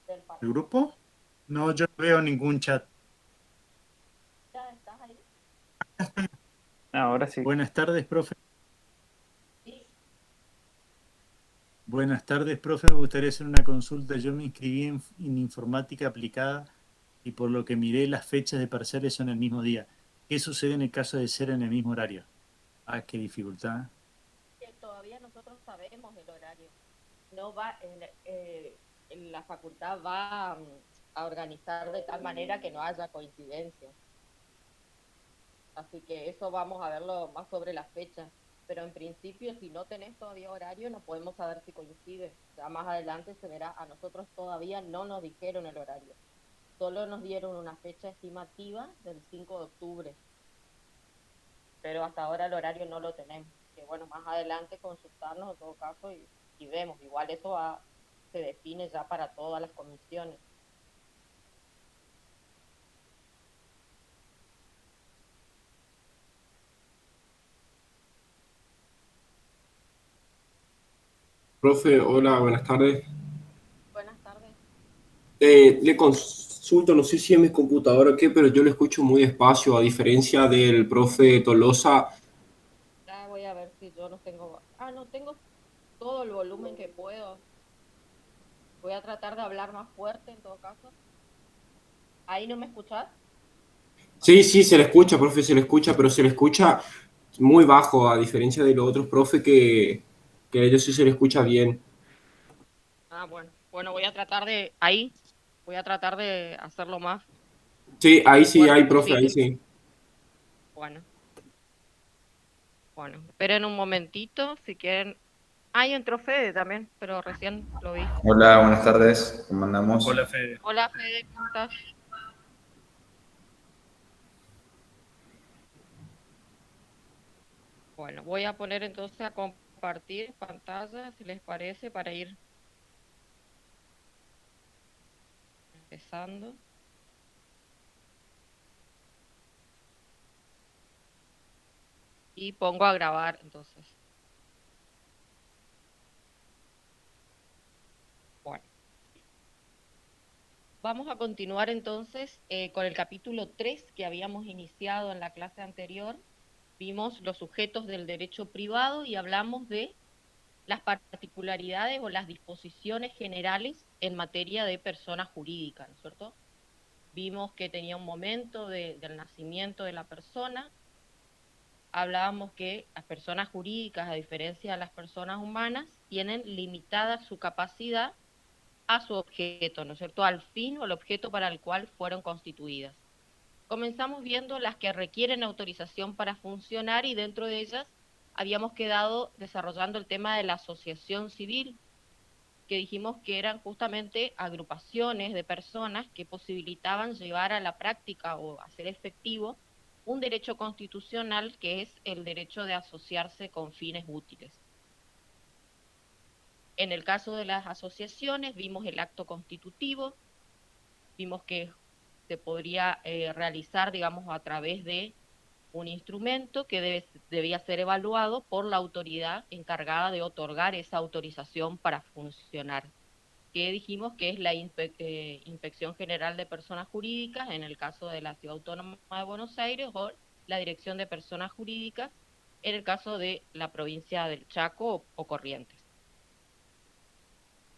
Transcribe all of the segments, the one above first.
del ¿El partido. grupo? No, yo no veo ningún chat. ¿Ya estás ahí? Ahora sí. Buenas tardes, profe. Sí. Buenas tardes, profe. Me gustaría hacer una consulta. Yo me inscribí en informática aplicada y por lo que miré, las fechas de parciales son el mismo día. ¿Qué sucede en el caso de ser en el mismo horario? Ah, qué dificultad. Que todavía nosotros sabemos el horario. No va, la facultad va a organizar de tal manera que no haya coincidencias. Así que eso vamos a verlo más sobre las fechas. Pero en principio, si no tenés todavía horario, no podemos saber si coincide. Ya más adelante se verá. A nosotros todavía no nos dijeron el horario. Solo nos dieron una fecha estimativa del 5 de octubre, pero hasta ahora el horario no lo tenemos. Que bueno, más adelante consultarnos en todo caso y vemos. Igual eso se define ya para todas las comisiones. Profe, hola, buenas tardes. Buenas tardes. Le consulto, no sé si es mi computadora o qué, pero yo le escucho muy despacio, a diferencia del profe Tolosa. Ya voy a ver si yo no tengo... Ah, no, tengo todo el volumen que puedo. Voy a tratar de hablar más fuerte en todo caso. ¿Ahí no me escuchás? Sí, sí, se le escucha, profe, se le escucha, pero se le escucha muy bajo, a diferencia de los otros profe que a ellos sí se le escucha bien. Ah, bueno. Bueno, voy a tratar de... Ahí. Voy a tratar de hacerlo Sí, ahí más sí fuerte hay, profe, ahí posible. sí. Bueno, bueno. Esperen un momentito si quieren. Hay entró Fede también, pero recién lo vi. Hola, buenas tardes. ¿Cómo andamos? Hola, Fede. Hola Fede, ¿cómo estás? Bueno, voy a poner entonces a compartir pantalla, si les parece, para ir empezando. Y pongo a grabar entonces. Bueno, vamos a continuar entonces con el capítulo 3 que habíamos iniciado en la clase anterior. Vimos los sujetos del derecho privado y hablamos de las particularidades o las disposiciones generales en materia de persona jurídica, ¿no es cierto? Vimos que tenía un momento del nacimiento de la persona, hablábamos que las personas jurídicas, a diferencia de las personas humanas, tienen limitada su capacidad a su objeto, ¿no es cierto?, al fin o al objeto para el cual fueron constituidas. Comenzamos viendo las que requieren autorización para funcionar y dentro de ellas habíamos quedado desarrollando el tema de la asociación civil, que dijimos que eran justamente agrupaciones de personas que posibilitaban llevar a la práctica o hacer efectivo un derecho constitucional que es el derecho de asociarse con fines útiles. En el caso de las asociaciones vimos el acto constitutivo, vimos que se podría realizar, digamos, a través de un instrumento que debía ser evaluado por la autoridad encargada de otorgar esa autorización para funcionar, que dijimos que es la Inspección General de Personas Jurídicas en el caso de la Ciudad Autónoma de Buenos Aires o la Dirección de Personas Jurídicas en el caso de la provincia del Chaco o Corrientes.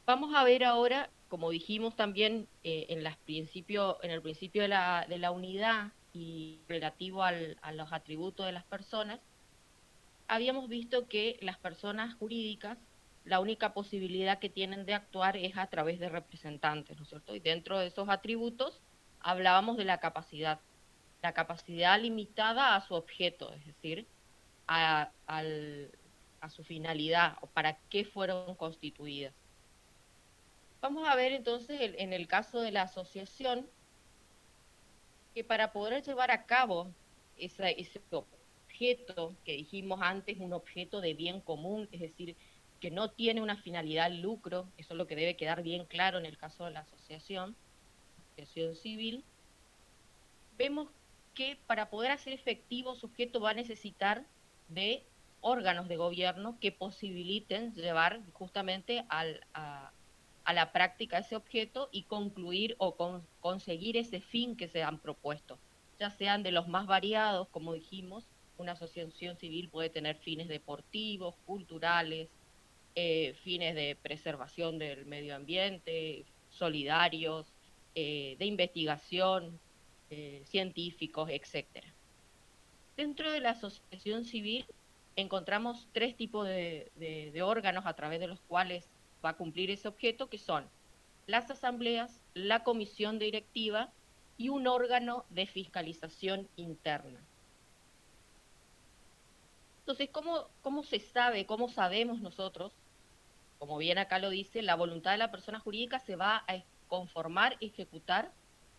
Vamos a ver ahora, como dijimos también en el principio de la unidad y relativo a los atributos de las personas, habíamos visto que las personas jurídicas, la única posibilidad que tienen de actuar es a través de representantes, ¿no es cierto? Y dentro de esos atributos hablábamos de la capacidad limitada a su objeto, es decir, a, al, a su finalidad o para qué fueron constituidas. Vamos a ver entonces en el caso de la asociación que para poder llevar a cabo ese objeto que dijimos antes, un objeto de bien común, es decir, que no tiene una finalidad lucro, eso es lo que debe quedar bien claro en el caso de la asociación civil, vemos que para poder hacer efectivo su objeto va a necesitar de órganos de gobierno que posibiliten llevar justamente a la práctica ese objeto y concluir o conseguir ese fin que se han propuesto, ya sean de los más variados, como dijimos. Una asociación civil puede tener fines deportivos, culturales, fines de preservación del medio ambiente, solidarios, de investigación, científicos, etcétera. Dentro de la asociación civil encontramos tres tipos de órganos a través de los cuales va a cumplir ese objeto, que son las asambleas, la comisión directiva y un órgano de fiscalización interna. Entonces, ¿cómo se sabe, cómo sabemos nosotros? Como bien acá lo dice, la voluntad de la persona jurídica se va a conformar, ejecutar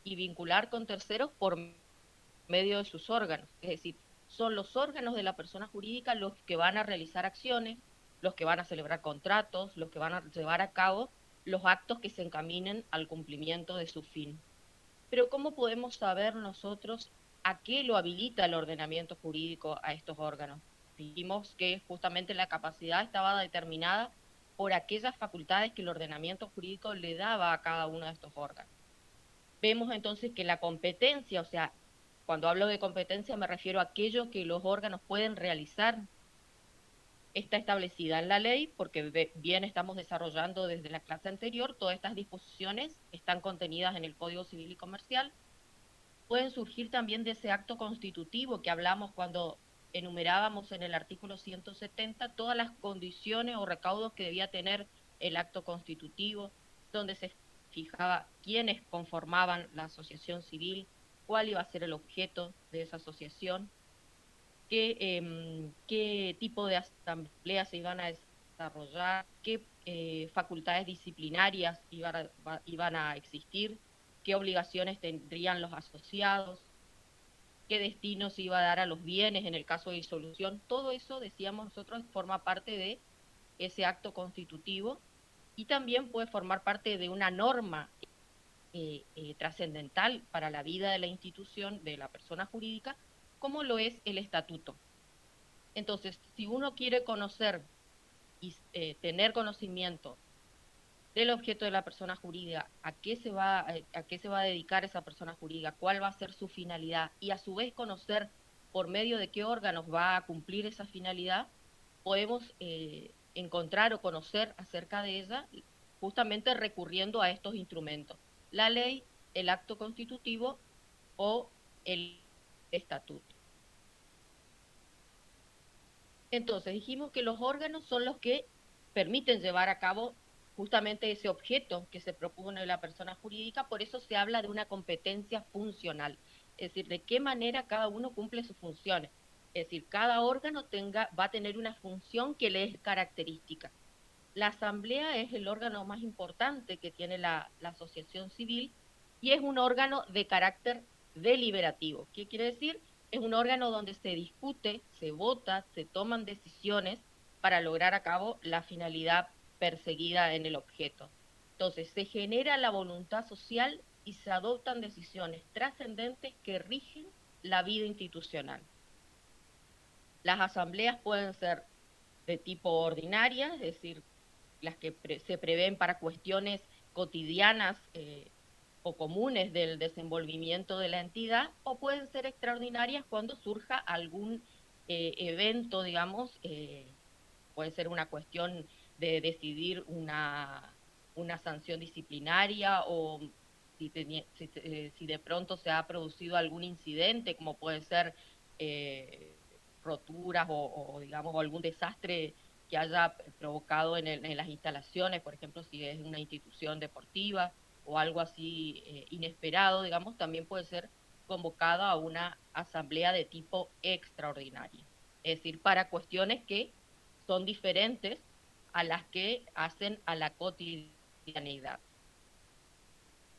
y vincular con terceros por medio de sus órganos. Es decir, son los órganos de la persona jurídica los que van a realizar acciones, los que van a celebrar contratos, los que van a llevar a cabo los actos que se encaminen al cumplimiento de su fin. Pero ¿cómo podemos saber nosotros a qué lo habilita el ordenamiento jurídico a estos órganos? Dijimos que justamente la capacidad estaba determinada por aquellas facultades que el ordenamiento jurídico le daba a cada uno de estos órganos. Vemos entonces que la competencia, o sea, cuando hablo de competencia me refiero a aquello que los órganos pueden realizar, está establecida en la ley, porque bien estamos desarrollando desde la clase anterior, todas estas disposiciones están contenidas en el Código Civil y Comercial. Pueden surgir también de ese acto constitutivo que hablamos cuando enumerábamos en el artículo 170 todas las condiciones o recaudos que debía tener el acto constitutivo, donde se fijaba quiénes conformaban la asociación civil, cuál iba a ser el objeto de esa asociación, qué tipo de asambleas se iban a desarrollar, qué facultades disciplinarias iban a existir, qué obligaciones tendrían los asociados, qué destino se iba a dar a los bienes en el caso de disolución. Todo eso, decíamos nosotros, forma parte de ese acto constitutivo y también puede formar parte de una norma trascendental para la vida de la institución, de la persona jurídica, como lo es el estatuto. Entonces, si uno quiere conocer y tener conocimiento del objeto de la persona jurídica, a qué se va a dedicar esa persona jurídica, cuál va a ser su finalidad, y a su vez conocer por medio de qué órganos va a cumplir esa finalidad, podemos encontrar o conocer acerca de ella justamente recurriendo a estos instrumentos: la ley, el acto constitutivo o el estatuto. Entonces, dijimos que los órganos son los que permiten llevar a cabo justamente ese objeto que se propone la persona jurídica, por eso se habla de una competencia funcional, es decir, de qué manera cada uno cumple sus funciones. Es decir, cada órgano va a tener una función que le es característica. La asamblea es el órgano más importante que tiene la asociación civil y es un órgano de carácter deliberativo. ¿Qué quiere decir? Es un órgano donde se discute, se vota, se toman decisiones para lograr a cabo la finalidad perseguida en el objeto. Entonces, se genera la voluntad social y se adoptan decisiones trascendentes que rigen la vida institucional. Las asambleas pueden ser de tipo ordinaria, es decir, las que se prevén para cuestiones cotidianas o comunes del desenvolvimiento de la entidad, o pueden ser extraordinarias cuando surja algún evento, digamos, puede ser una cuestión de decidir una sanción disciplinaria, o si de pronto se ha producido algún incidente, como puede ser roturas o digamos algún desastre que haya provocado en las instalaciones, por ejemplo, si es una institución deportiva o algo así inesperado, digamos, también puede ser convocado a una asamblea de tipo extraordinaria. Es decir, para cuestiones que son diferentes a las que hacen a la cotidianidad.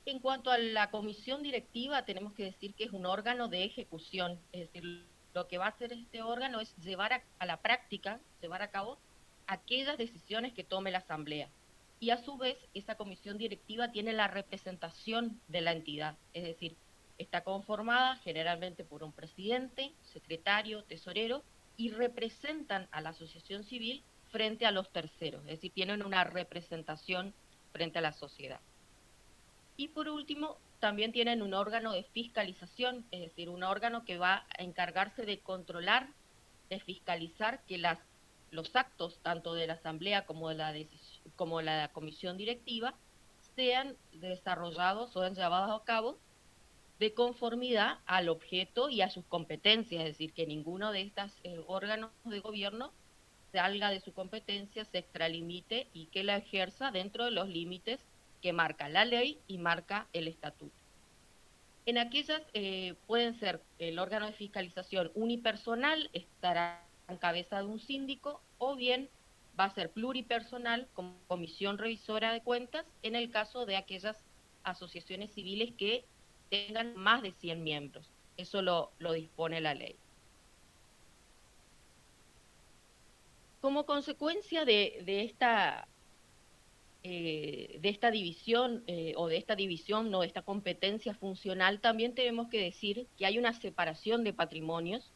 En cuanto a la comisión directiva, tenemos que decir que es un órgano de ejecución, es decir, lo que va a hacer este órgano es llevar a la práctica, llevar a cabo aquellas decisiones que tome la asamblea. Y a su vez, esa comisión directiva tiene la representación de la entidad, es decir, está conformada generalmente por un presidente, secretario, tesorero, y representan a la asociación civil frente a los terceros, es decir, tienen una representación frente a la sociedad. Y por último, también tienen un órgano de fiscalización, es decir, un órgano que va a encargarse de controlar, de fiscalizar que los actos, tanto de la Asamblea como como la Comisión Directiva, sean desarrollados o sean llevados a cabo de conformidad al objeto y a sus competencias, es decir, que ninguno de estos órganos de gobierno salga de su competencia, se extralimite y que la ejerza dentro de los límites que marca la ley y marca el estatuto. En aquellas pueden ser el órgano de fiscalización unipersonal, estará en cabeza de un síndico, o bien va a ser pluripersonal, como comisión revisora de cuentas, en el caso de aquellas asociaciones civiles que tengan más de 100 miembros. Eso lo dispone la ley. Como consecuencia de esta división o de esta competencia funcional, también tenemos que decir que hay una separación de patrimonios.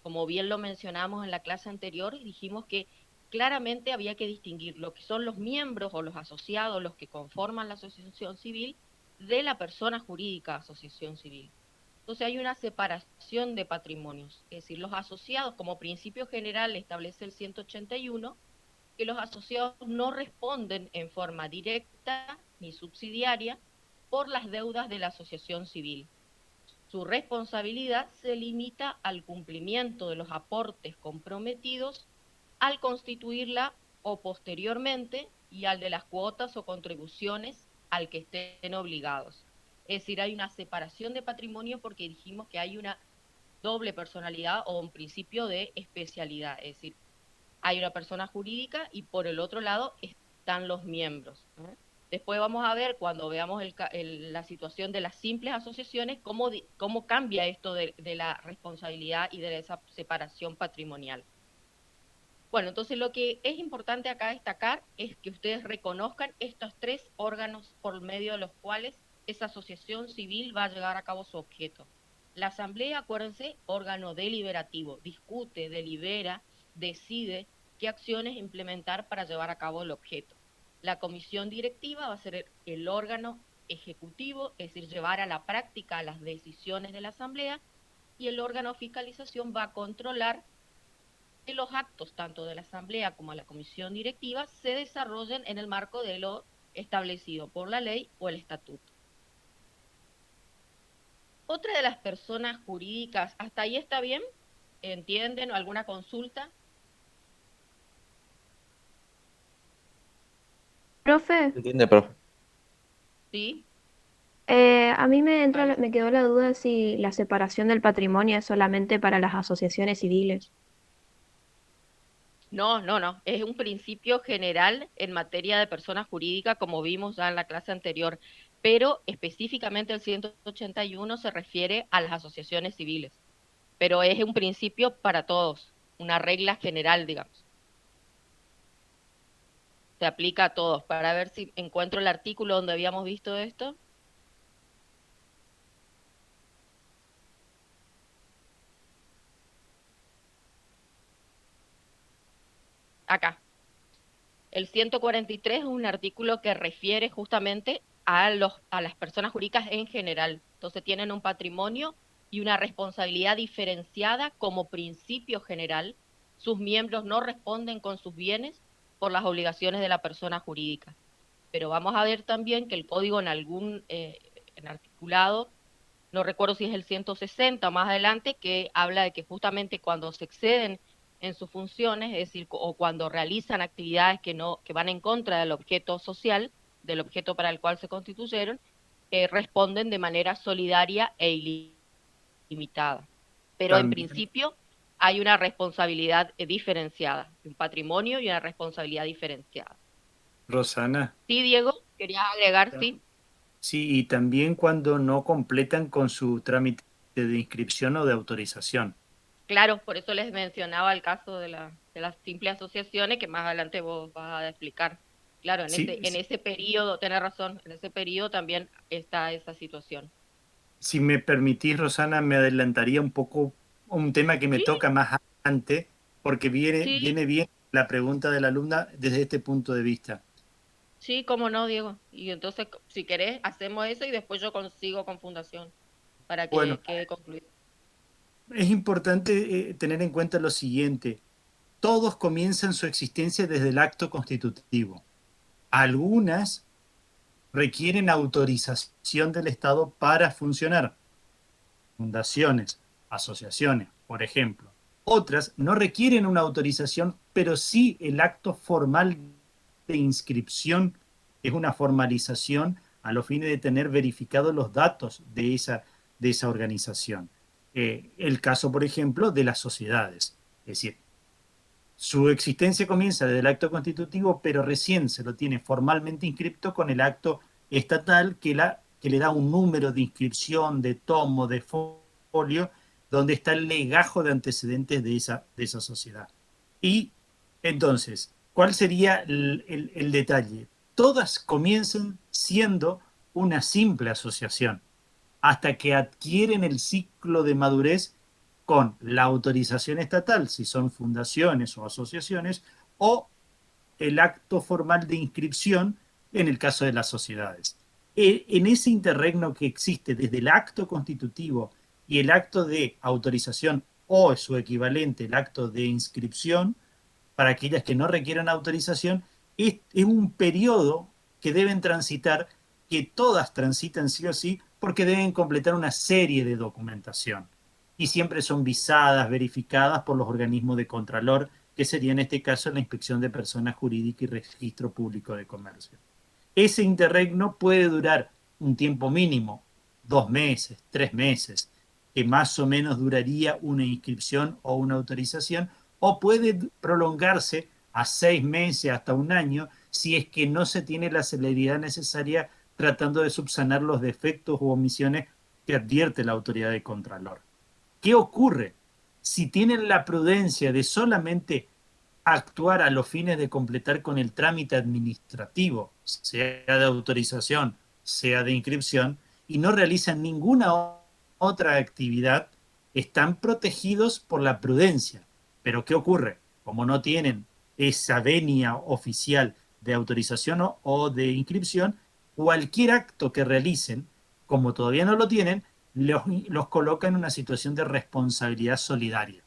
Como bien lo mencionamos en la clase anterior, dijimos que claramente había que distinguir lo que son los miembros o los asociados, los que conforman la asociación civil, de la persona jurídica asociación civil. Entonces hay una separación de patrimonios, es decir, los asociados como principio general establece el 181, que los asociados no responden en forma directa ni subsidiaria por las deudas de la asociación civil. Su responsabilidad se limita al cumplimiento de los aportes comprometidos al constituirla o posteriormente y al de las cuotas o contribuciones al que estén obligados. Es decir, hay una separación de patrimonio porque dijimos que hay una doble personalidad o un principio de especialidad, es decir, hay una persona jurídica y por el otro lado están los miembros. Después vamos a ver, cuando veamos la situación de las simples asociaciones, cómo cambia esto de la responsabilidad y de esa separación patrimonial. Bueno, entonces lo que es importante acá destacar es que ustedes reconozcan estos tres órganos por medio de los cuales esa asociación civil va a llevar a cabo su objeto. La asamblea, acuérdense, órgano deliberativo, discute, delibera, decide qué acciones implementar para llevar a cabo el objeto. La comisión directiva va a ser el órgano ejecutivo, es decir, llevar a la práctica las decisiones de la asamblea, y el órgano de fiscalización va a controlar que los actos tanto de la asamblea como de la comisión directiva se desarrollen en el marco de lo establecido por la ley o el estatuto. Otra de las personas jurídicas, ¿hasta ahí está bien? ¿Entienden? ¿Alguna consulta? Profe, Entiende, profe. ¿Sí? a mí me Vale. me quedó la duda si la separación del patrimonio es solamente para las asociaciones civiles. No, no, no. Es un principio general en materia de persona jurídica, como vimos ya en la clase anterior, pero específicamente el 181 se refiere a las asociaciones civiles, pero es un principio para todos, una regla general, digamos. Se aplica a todos. Para ver si encuentro el artículo donde habíamos visto esto. Acá. El 143 es un artículo que refiere justamente a las personas jurídicas en general. Entonces tienen un patrimonio y una responsabilidad diferenciada como principio general. Sus miembros no responden con sus bienes por las obligaciones de la persona jurídica. Pero vamos a ver también que el código en algún en articulado, no recuerdo si es el 160 más adelante, que habla de que justamente cuando se exceden en sus funciones, es decir, o cuando realizan actividades que van en contra del objeto social, del objeto para el cual se constituyeron, responden de manera solidaria e ilimitada. Pero en También, principio hay una responsabilidad diferenciada, un patrimonio y una responsabilidad diferenciada. Rosana, Sí, Diego, querías agregar, sí. sí, y también cuando no completan con su trámite de inscripción o de autorización. Claro, por eso les mencionaba el caso de las simples asociaciones que más adelante vos vas a explicar. Claro, Sí, en ese periodo, tenés razón, en ese periodo también está esa situación. si me permitís, Rosana, me adelantaría un poco un tema que me Sí, toca más adelante, porque sí, viene bien la pregunta de la alumna desde este punto de vista. Sí, cómo no, Diego. Y entonces, si querés, hacemos eso y después yo consigo con fundación para Bueno, que quede concluido. es importante tener en cuenta lo siguiente. Todos comienzan su existencia desde el acto constitutivo. Algunas requieren autorización del Estado para funcionar, fundaciones, asociaciones, por ejemplo. Otras no requieren una autorización, pero sí el acto formal de inscripción es una formalización a los fines de tener verificados los datos de esa organización. El caso, por ejemplo, de las sociedades. Es decir, su existencia comienza desde el acto constitutivo, pero recién se lo tiene formalmente inscripto con el acto estatal que le da un número de inscripción, de tomo, de folio, donde está el legajo de antecedentes de esa sociedad. Y entonces, ¿cuál sería el detalle? Todas comienzan siendo una simple asociación hasta que adquieren el ciclo de madurez con la autorización estatal, si son fundaciones o asociaciones, o el acto formal de inscripción en el caso de las sociedades. En ese interregno que existe desde el acto constitutivo y el acto de autorización o su equivalente, el acto de inscripción, para aquellas que no requieran autorización, es un periodo que deben transitar, que todas transitan sí o sí, porque deben completar una serie de documentación. Y siempre son visadas, verificadas por los organismos de Contralor, que sería en este caso la Inspección de Personas Jurídicas y Registro Público de Comercio. Ese interregno puede durar un tiempo mínimo, 2 meses, 3 meses, que más o menos duraría una inscripción o una autorización, o puede prolongarse a 6 meses, hasta un año, si es que no se tiene la celeridad necesaria tratando de subsanar los defectos u omisiones que advierte la autoridad de Contralor. ¿Qué ocurre? Si tienen la prudencia de solamente actuar a los fines de completar con el trámite administrativo, sea de autorización, sea de inscripción, y no realizan ninguna otra actividad, están protegidos por la prudencia. Pero ¿qué ocurre? Como no tienen esa venia oficial de autorización o de inscripción, cualquier acto que realicen, como todavía no lo tienen, los coloca en una situación de responsabilidad solidaria.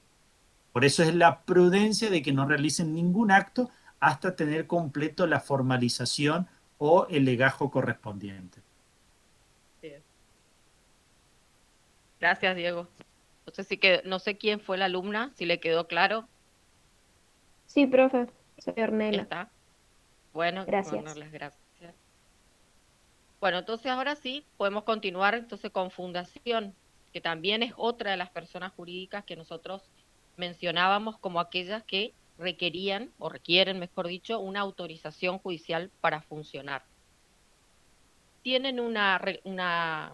Por eso es la prudencia de que no realicen ningún acto hasta tener completo la formalización o el legajo correspondiente. Bien. Gracias, Diego. Entonces sí que no sé quién fue la alumna, si le quedó claro, Sí, profe, soy Ornella. está. Bueno, bueno, Gracias. las gracias. Bueno, entonces ahora sí podemos continuar entonces con fundación, que también es otra de las personas jurídicas que nosotros mencionábamos como aquellas que requerían o requieren, mejor dicho, una autorización judicial para funcionar. Tienen una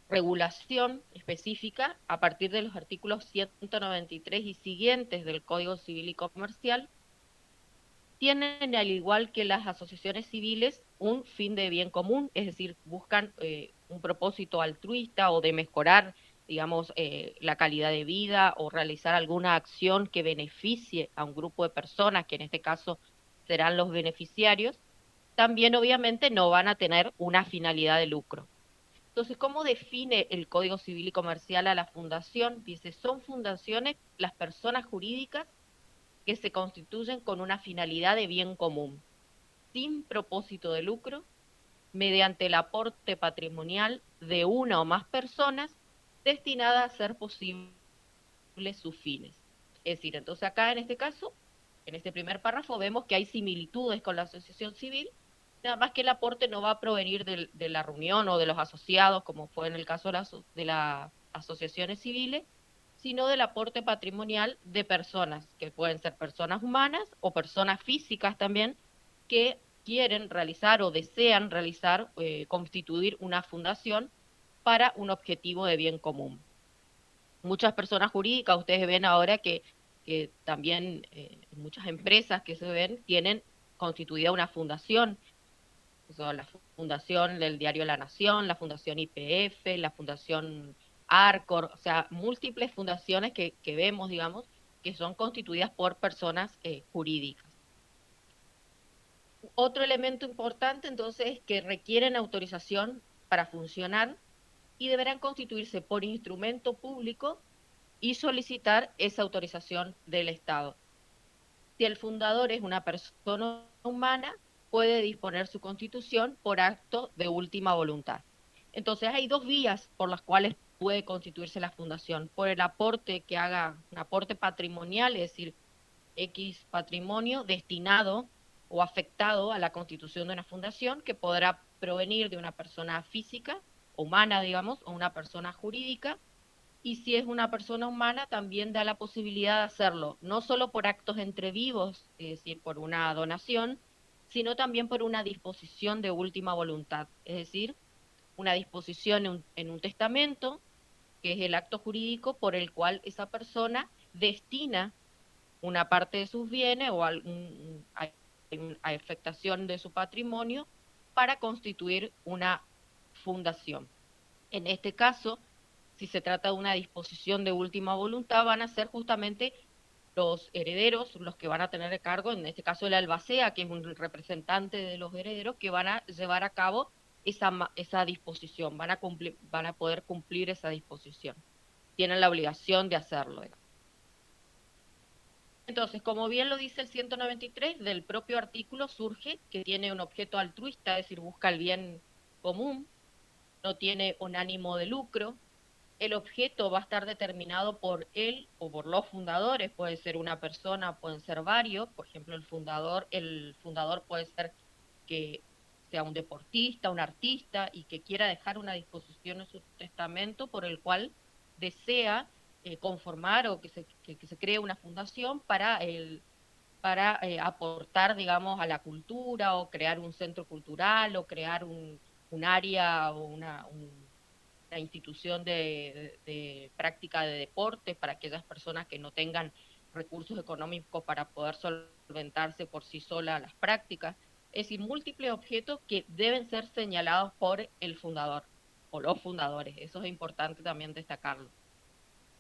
regulación específica a partir de los artículos 193 y siguientes del Código Civil y Comercial. Tienen, al igual que las asociaciones civiles, un fin de bien común, es decir, buscan un propósito altruista o de mejorar, digamos, la calidad de vida o realizar alguna acción que beneficie a un grupo de personas, que en este caso serán los beneficiarios. También, obviamente, no van a tener una finalidad de lucro. Entonces, ¿cómo define el Código Civil y Comercial a la fundación? Dice, son fundaciones las personas jurídicas que se constituyen con una finalidad de bien común, sin propósito de lucro, mediante el aporte patrimonial de una o más personas destinada a hacer posibles sus fines. Es decir, entonces acá en este caso, en este primer párrafo, vemos que hay similitudes con la asociación civil, nada más que el aporte no va a provenir de la reunión o de los asociados, como fue en el caso de las asociaciones civiles, sino del aporte patrimonial de personas, que pueden ser personas humanas o personas físicas también, que quieren realizar o desean realizar, constituir una fundación para un objetivo de bien común. Muchas personas jurídicas, ustedes ven ahora que también muchas empresas que se ven tienen constituida una fundación, o sea, la fundación del diario La Nación, la fundación YPF, la fundación Arcor, o sea, múltiples fundaciones que vemos, digamos, que son constituidas por personas jurídicas. Otro elemento importante entonces es que requieren autorización para funcionar y deberán constituirse por instrumento público y solicitar esa autorización del Estado. Si el fundador es una persona humana, puede disponer su constitución por acto de última voluntad. Entonces hay dos vías por las cuales puede constituirse la fundación: por el aporte que haga, un aporte patrimonial, es decir, X patrimonio destinado o afectado a la constitución de una fundación, que podrá provenir de una persona física, humana, digamos, o una persona jurídica. Y si es una persona humana, también da la posibilidad de hacerlo, no solo por actos entre vivos, es decir, por una donación, sino también por una disposición de última voluntad, es decir, una disposición en un testamento, que es el acto jurídico por el cual esa persona destina una parte de sus bienes o a afectación de su patrimonio para constituir una fundación. En este caso, si se trata de una disposición de última voluntad, van a ser justamente los herederos los que van a tener el cargo, en este caso el albacea, que es un representante de los herederos, que van a llevar a cabo esa disposición, van a poder cumplir esa disposición. Tienen la obligación de hacerlo. Entonces, como bien lo dice el 193, del propio artículo surge que tiene un objeto altruista, es decir, busca el bien común, no tiene un ánimo de lucro. El objeto va a estar determinado por él o por los fundadores, puede ser una persona, pueden ser varios. Por ejemplo, el fundador puede ser que sea un deportista, un artista, y que quiera dejar una disposición en su testamento por el cual desea conformar o que se cree una fundación para aportar, digamos, a la cultura, o crear un centro cultural, o crear un área o una institución de práctica de deporte para aquellas personas que no tengan recursos económicos para poder solventarse por sí solas las prácticas. Es decir, múltiples objetos que deben ser señalados por el fundador o los fundadores. Eso es importante también destacarlo.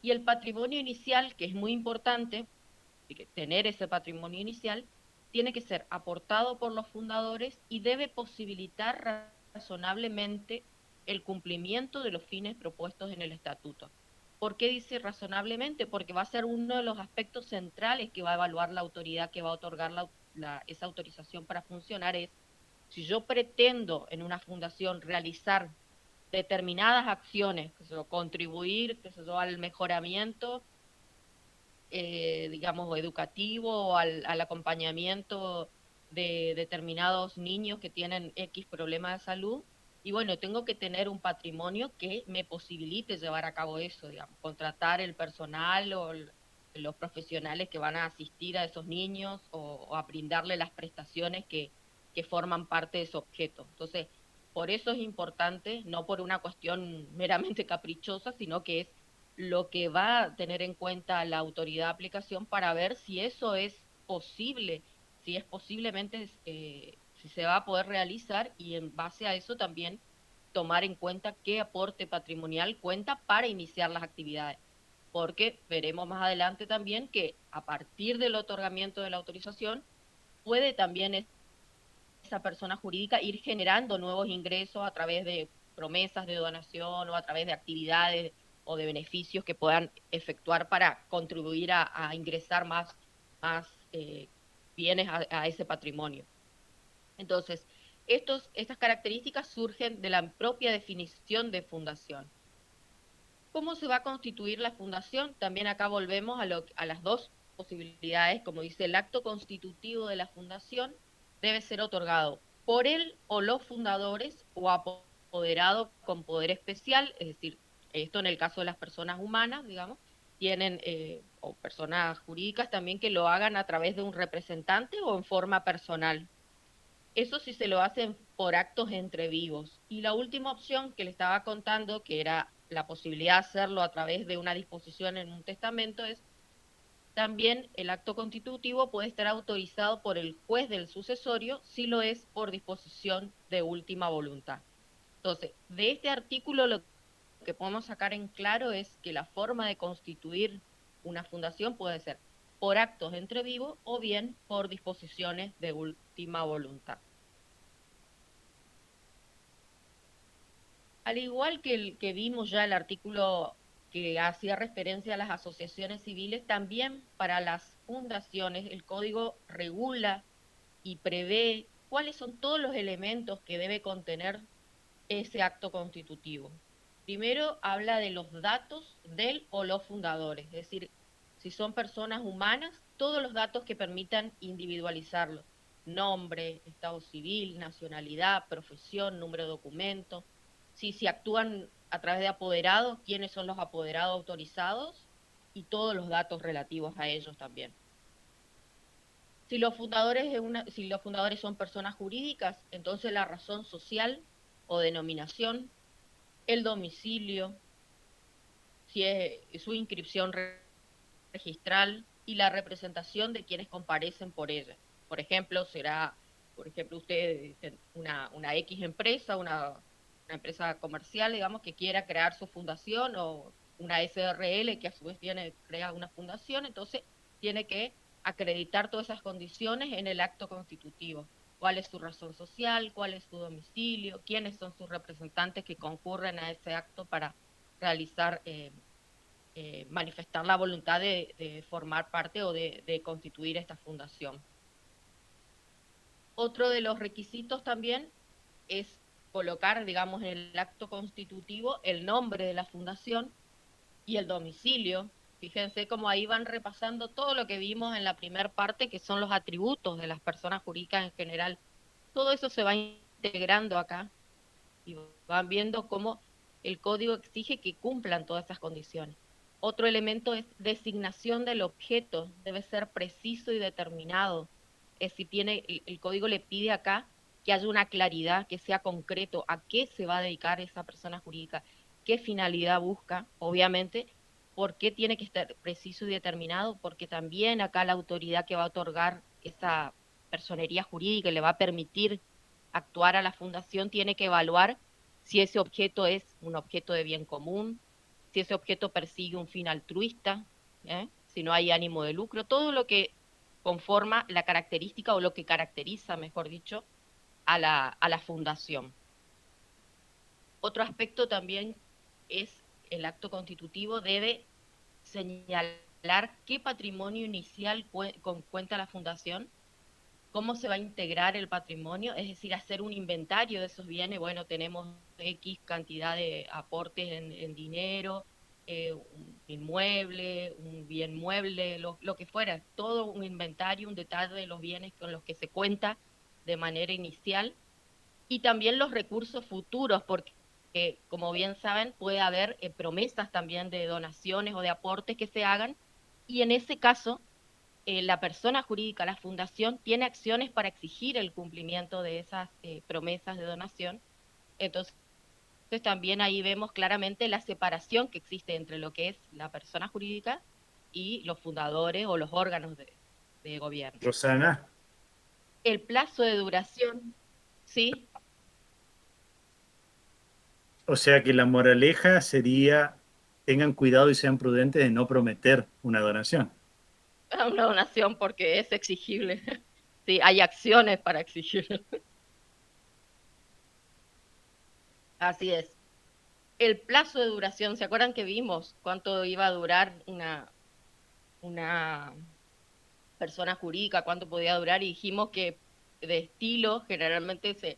Y el patrimonio inicial, que es muy importante, tener ese patrimonio inicial, tiene que ser aportado por los fundadores y debe posibilitar razonablemente el cumplimiento de los fines propuestos en el estatuto. ¿Por qué dice razonablemente? Porque va a ser uno de los aspectos centrales que va a evaluar la autoridad que va a otorgar esa autorización para funcionar. Es, si yo pretendo en una fundación realizar determinadas acciones, contribuir al mejoramiento digamos, educativo, o al acompañamiento de determinados niños que tienen X problemas de salud. Y bueno, tengo que tener un patrimonio que me posibilite llevar a cabo eso, digamos, contratar el personal o los profesionales que van a asistir a esos niños, o a brindarle las prestaciones que forman parte de su objeto. Entonces, por eso es importante, no por una cuestión meramente caprichosa, sino que es lo que va a tener en cuenta la autoridad de aplicación para ver si eso es posible, si es posiblemente, si se va a poder realizar, y en base a eso también tomar en cuenta qué aporte patrimonial cuenta para iniciar las actividades. Porque veremos más adelante también que a partir del otorgamiento de la autorización puede también esa persona jurídica ir generando nuevos ingresos a través de promesas de donación, o a través de actividades o de beneficios que puedan efectuar para contribuir a ingresar más bienes a ese patrimonio. Entonces, estas características surgen de la propia definición de fundación. ¿Cómo se va a constituir la fundación? También acá volvemos a las dos posibilidades. Como dice, el acto constitutivo de la fundación debe ser otorgado por él o los fundadores, o apoderado con poder especial, es decir, esto en el caso de las personas humanas, digamos, tienen, o personas jurídicas también, que lo hagan a través de un representante o en forma personal. Eso sí se lo hacen por actos entre vivos. Y la última opción que le estaba contando, que era la posibilidad de hacerlo a través de una disposición en un testamento, es también el acto constitutivo puede estar autorizado por el juez del sucesorio si lo es por disposición de última voluntad. Entonces, de este artículo lo que podemos sacar en claro es que la forma de constituir una fundación puede ser por actos entre vivos o bien por disposiciones de última voluntad. Al igual que el que vimos ya el artículo que hacía referencia a las asociaciones civiles, también para las fundaciones el código regula y prevé cuáles son todos los elementos que debe contener ese acto constitutivo. Primero habla de los datos del o los fundadores, es decir, si son personas humanas, todos los datos que permitan individualizarlo: nombre, estado civil, nacionalidad, profesión, número de documento. Si actúan a través de apoderados, quiénes son los apoderados autorizados y todos los datos relativos a ellos también. Si los fundadores son personas jurídicas, entonces la razón social o denominación, el domicilio, si es su inscripción registral y la representación de quienes comparecen por ella. Por ejemplo, usted, una X empresa, una empresa comercial, digamos, que quiera crear su fundación, o una SRL que a su vez crea una fundación, entonces tiene que acreditar todas esas condiciones en el acto constitutivo. ¿Cuál es su razón social? ¿Cuál es su domicilio? ¿Quiénes son sus representantes que concurren a ese acto para realizar, manifestar la voluntad de formar parte o de constituir esta fundación? Otro de los requisitos también es colocar, digamos, en el acto constitutivo el nombre de la fundación y el domicilio. Fíjense cómo ahí van repasando todo lo que vimos en la primera parte, que son los atributos de las personas jurídicas en general. Todo eso se va integrando acá y van viendo cómo el código exige que cumplan todas esas condiciones. Otro elemento es designación del objeto, debe ser preciso y determinado. Es si el código le pide acá que haya una claridad, que sea concreto a qué se va a dedicar esa persona jurídica, qué finalidad busca, obviamente, por qué tiene que estar preciso y determinado, porque también acá la autoridad que va a otorgar esa personería jurídica y le va a permitir actuar a la fundación tiene que evaluar si ese objeto es un objeto de bien común, si ese objeto persigue un fin altruista, si no hay ánimo de lucro, todo lo que conforma la característica o lo que caracteriza, mejor dicho, a la fundación. Otro aspecto también es el acto constitutivo debe señalar qué patrimonio inicial cuenta la fundación, cómo se va a integrar el patrimonio, es decir, hacer un inventario de esos bienes. Bueno, tenemos X cantidad de aportes en dinero, un inmueble, un bien mueble, lo que fuera, todo un inventario, un detalle de los bienes con los que se cuenta de manera inicial, y también los recursos futuros, porque como bien saben, puede haber promesas también de donaciones o de aportes que se hagan, y en ese caso la persona jurídica, la fundación, tiene acciones para exigir el cumplimiento de esas promesas de donación. Entonces también ahí vemos claramente la separación que existe entre lo que es la persona jurídica y los fundadores o los órganos de gobierno. Rosana. El plazo de duración, ¿sí? O sea que la moraleja sería: tengan cuidado y sean prudentes de no prometer una donación. Una donación porque es exigible. Sí, hay acciones para exigir. Así es. El plazo de duración, ¿se acuerdan que vimos cuánto iba a durar una persona jurídica, cuánto podía durar? Y dijimos que de estilo generalmente se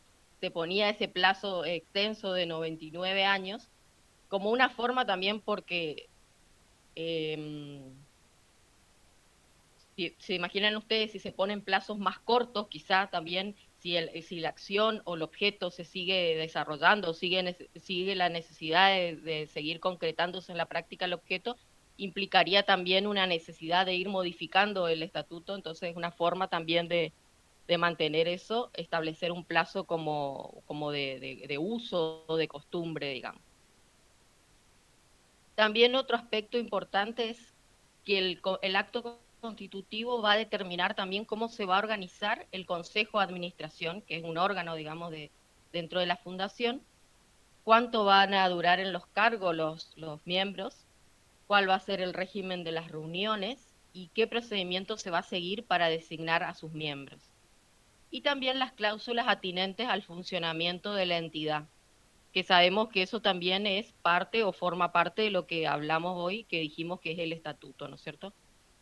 ponía ese plazo extenso de 99 años como una forma también porque si se imaginan ustedes, si se ponen plazos más cortos, quizá también si la acción o el objeto se sigue desarrollando, sigue la necesidad de seguir concretándose en la práctica el objeto, implicaría también una necesidad de ir modificando el estatuto. Entonces es una forma también de mantener eso, establecer un plazo como de uso o de costumbre, digamos. También otro aspecto importante es que el acto constitutivo va a determinar también cómo se va a organizar el Consejo de Administración, que es un órgano, digamos, dentro de la fundación, cuánto van a durar en los cargos los miembros, cuál va a ser el régimen de las reuniones, y qué procedimiento se va a seguir para designar a sus miembros. Y también las cláusulas atinentes al funcionamiento de la entidad, que sabemos que eso también es parte o forma parte de lo que hablamos hoy, que dijimos que es el estatuto, ¿no es cierto?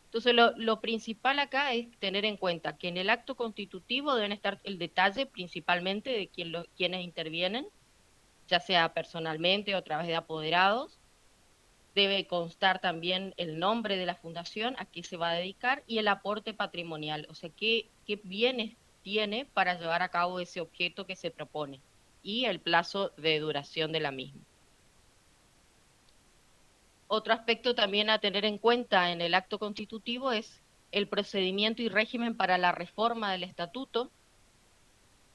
Entonces, lo principal acá es tener en cuenta que en el acto constitutivo deben estar el detalle principalmente de quienes intervienen, ya sea personalmente o a través de apoderados. Debe constar también el nombre de la fundación, a qué se va a dedicar, y el aporte patrimonial, o sea, qué bienes tiene para llevar a cabo ese objeto que se propone, y el plazo de duración de la misma. Otro aspecto también a tener en cuenta en el acto constitutivo es el procedimiento y régimen para la reforma del estatuto,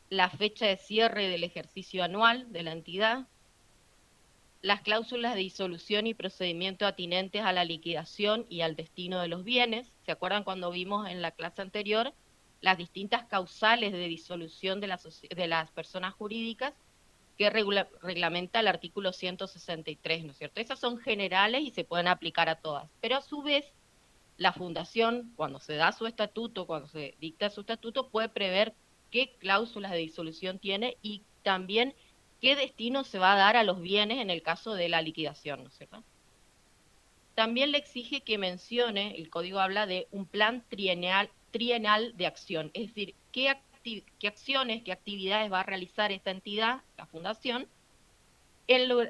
la fecha de cierre del ejercicio anual de la entidad, las cláusulas de disolución y procedimiento atinentes a la liquidación y al destino de los bienes. ¿Se acuerdan cuando vimos en la clase anterior las distintas causales de disolución de las personas jurídicas que reglamenta el artículo 163, ¿no es cierto? Esas son generales y se pueden aplicar a todas, pero a su vez la fundación, cuando se da su estatuto, cuando se dicta su estatuto, puede prever qué cláusulas de disolución tiene y también qué destino se va a dar a los bienes en el caso de la liquidación, ¿no es cierto? También le exige que mencione, el código habla de un plan trienal de acción, es decir, qué acciones, qué actividades va a realizar esta entidad, la fundación,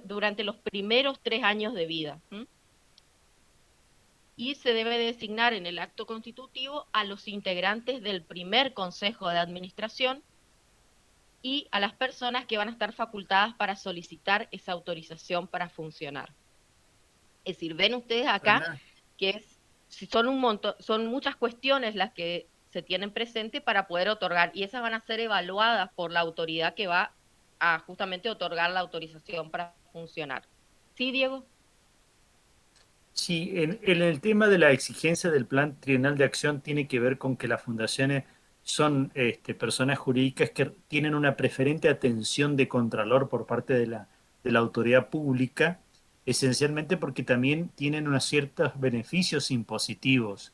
durante los primeros 3 años de vida. Y se debe designar en el acto constitutivo a los integrantes del primer consejo de administración y a las personas que van a estar facultadas para solicitar esa autorización para funcionar. Es decir, ven ustedes acá que son muchas cuestiones las que se tienen presente para poder otorgar, y esas van a ser evaluadas por la autoridad que va a justamente otorgar la autorización para funcionar. ¿Sí, Diego? Sí, en el tema de la exigencia del plan trienal de acción tiene que ver con que las fundaciones son personas jurídicas que tienen una preferente atención de contralor por parte de la autoridad pública, esencialmente porque también tienen unos ciertos beneficios impositivos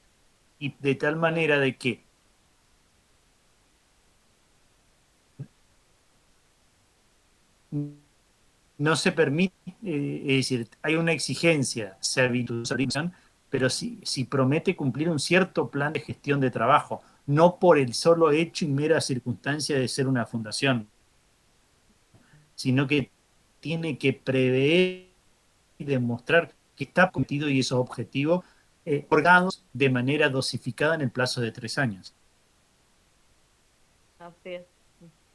y de tal manera de que no se permite, es decir, hay una exigencia, se habitúa, pero si promete cumplir un cierto plan de gestión de trabajo, no por el solo hecho y mera circunstancia de ser una fundación, sino que tiene que prever y demostrar que está cometido y esos objetivos otorgados de manera dosificada en el plazo de 3 años. Así es.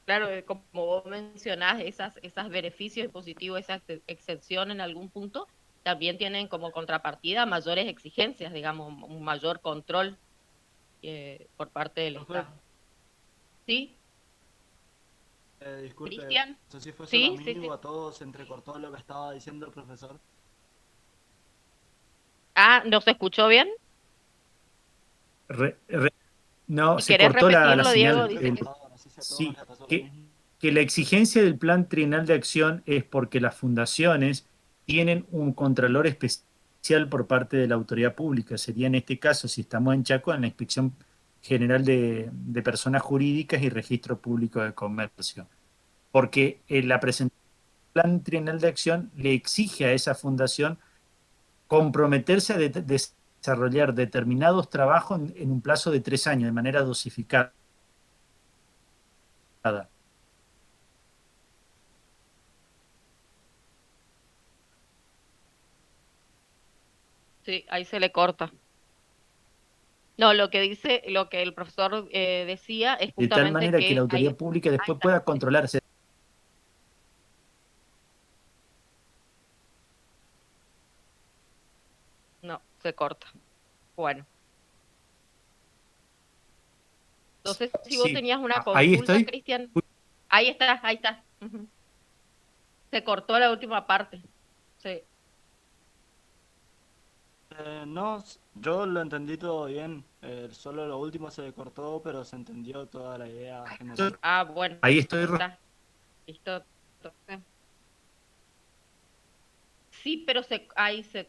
Claro, como vos mencionás, esas beneficios positivos, esa exención en algún punto, también tienen como contrapartida mayores exigencias, digamos, un mayor control por parte del Profe, Estado. ¿Sí? disculpe, Cristian. no sé si fue solo a Sí, mí sí, sí. o a todos, se entrecortó lo que estaba diciendo el profesor. Ah, ¿no se escuchó bien? Re- re- no, Si se querés cortó la repetirlo, Diego, señal. dice que No sé si a todos Sí, les pasó lo que, mismo. que la exigencia del plan trienal de acción es porque las fundaciones tienen un contralor especial por parte de la autoridad pública. Sería en este caso, si estamos en Chaco, en la Inspección General de Personas Jurídicas y Registro Público de Comercio. Porque la presentación del plan trienal de acción le exige a esa fundación comprometerse a desarrollar determinados trabajos en un plazo de 3 años, de manera dosificada. sí, ahí se le corta. No, lo que dice, lo que el profesor decía es De tal justamente manera que la que autoridad pública ahí después está, pueda sí. controlarse. No, se corta. Bueno. Entonces, si vos Sí, tenías una ahí consulta, estoy. Cristian, ahí está, ahí está. Ujú. Se cortó la última parte. Sí. No, yo lo entendí todo bien, solo lo último se cortó, pero se entendió toda la idea general. Ah, bueno, Ahí estoy. está. Listo. Entonces, sí, pero ahí se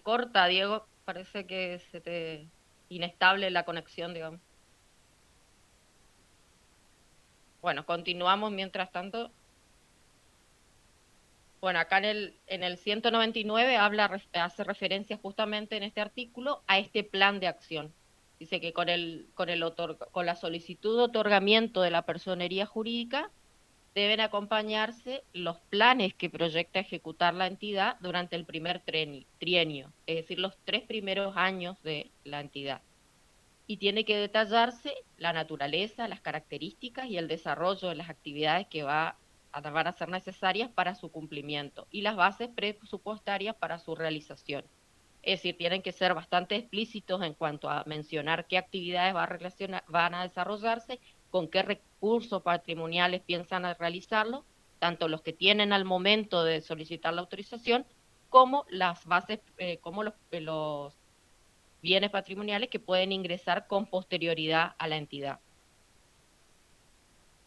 corta, Diego. Parece que se te inestable la conexión, digamos. Bueno, continuamos mientras tanto. Bueno, acá en el 199 hace referencia justamente en este artículo a este plan de acción. Dice que con la solicitud de otorgamiento de la personería jurídica deben acompañarse los planes que proyecta ejecutar la entidad durante el primer trienio, es decir, los 3 primeros años de la entidad. Y tiene que detallarse la naturaleza, las características y el desarrollo de las actividades que van a ser necesarias para su cumplimiento y las bases presupuestarias para su realización. Es decir, tienen que ser bastante explícitos en cuanto a mencionar qué actividades van a desarrollarse, con qué recursos patrimoniales piensan realizarlo, tanto los que tienen al momento de solicitar la autorización, como las bases, como los bienes patrimoniales que pueden ingresar con posterioridad a la entidad.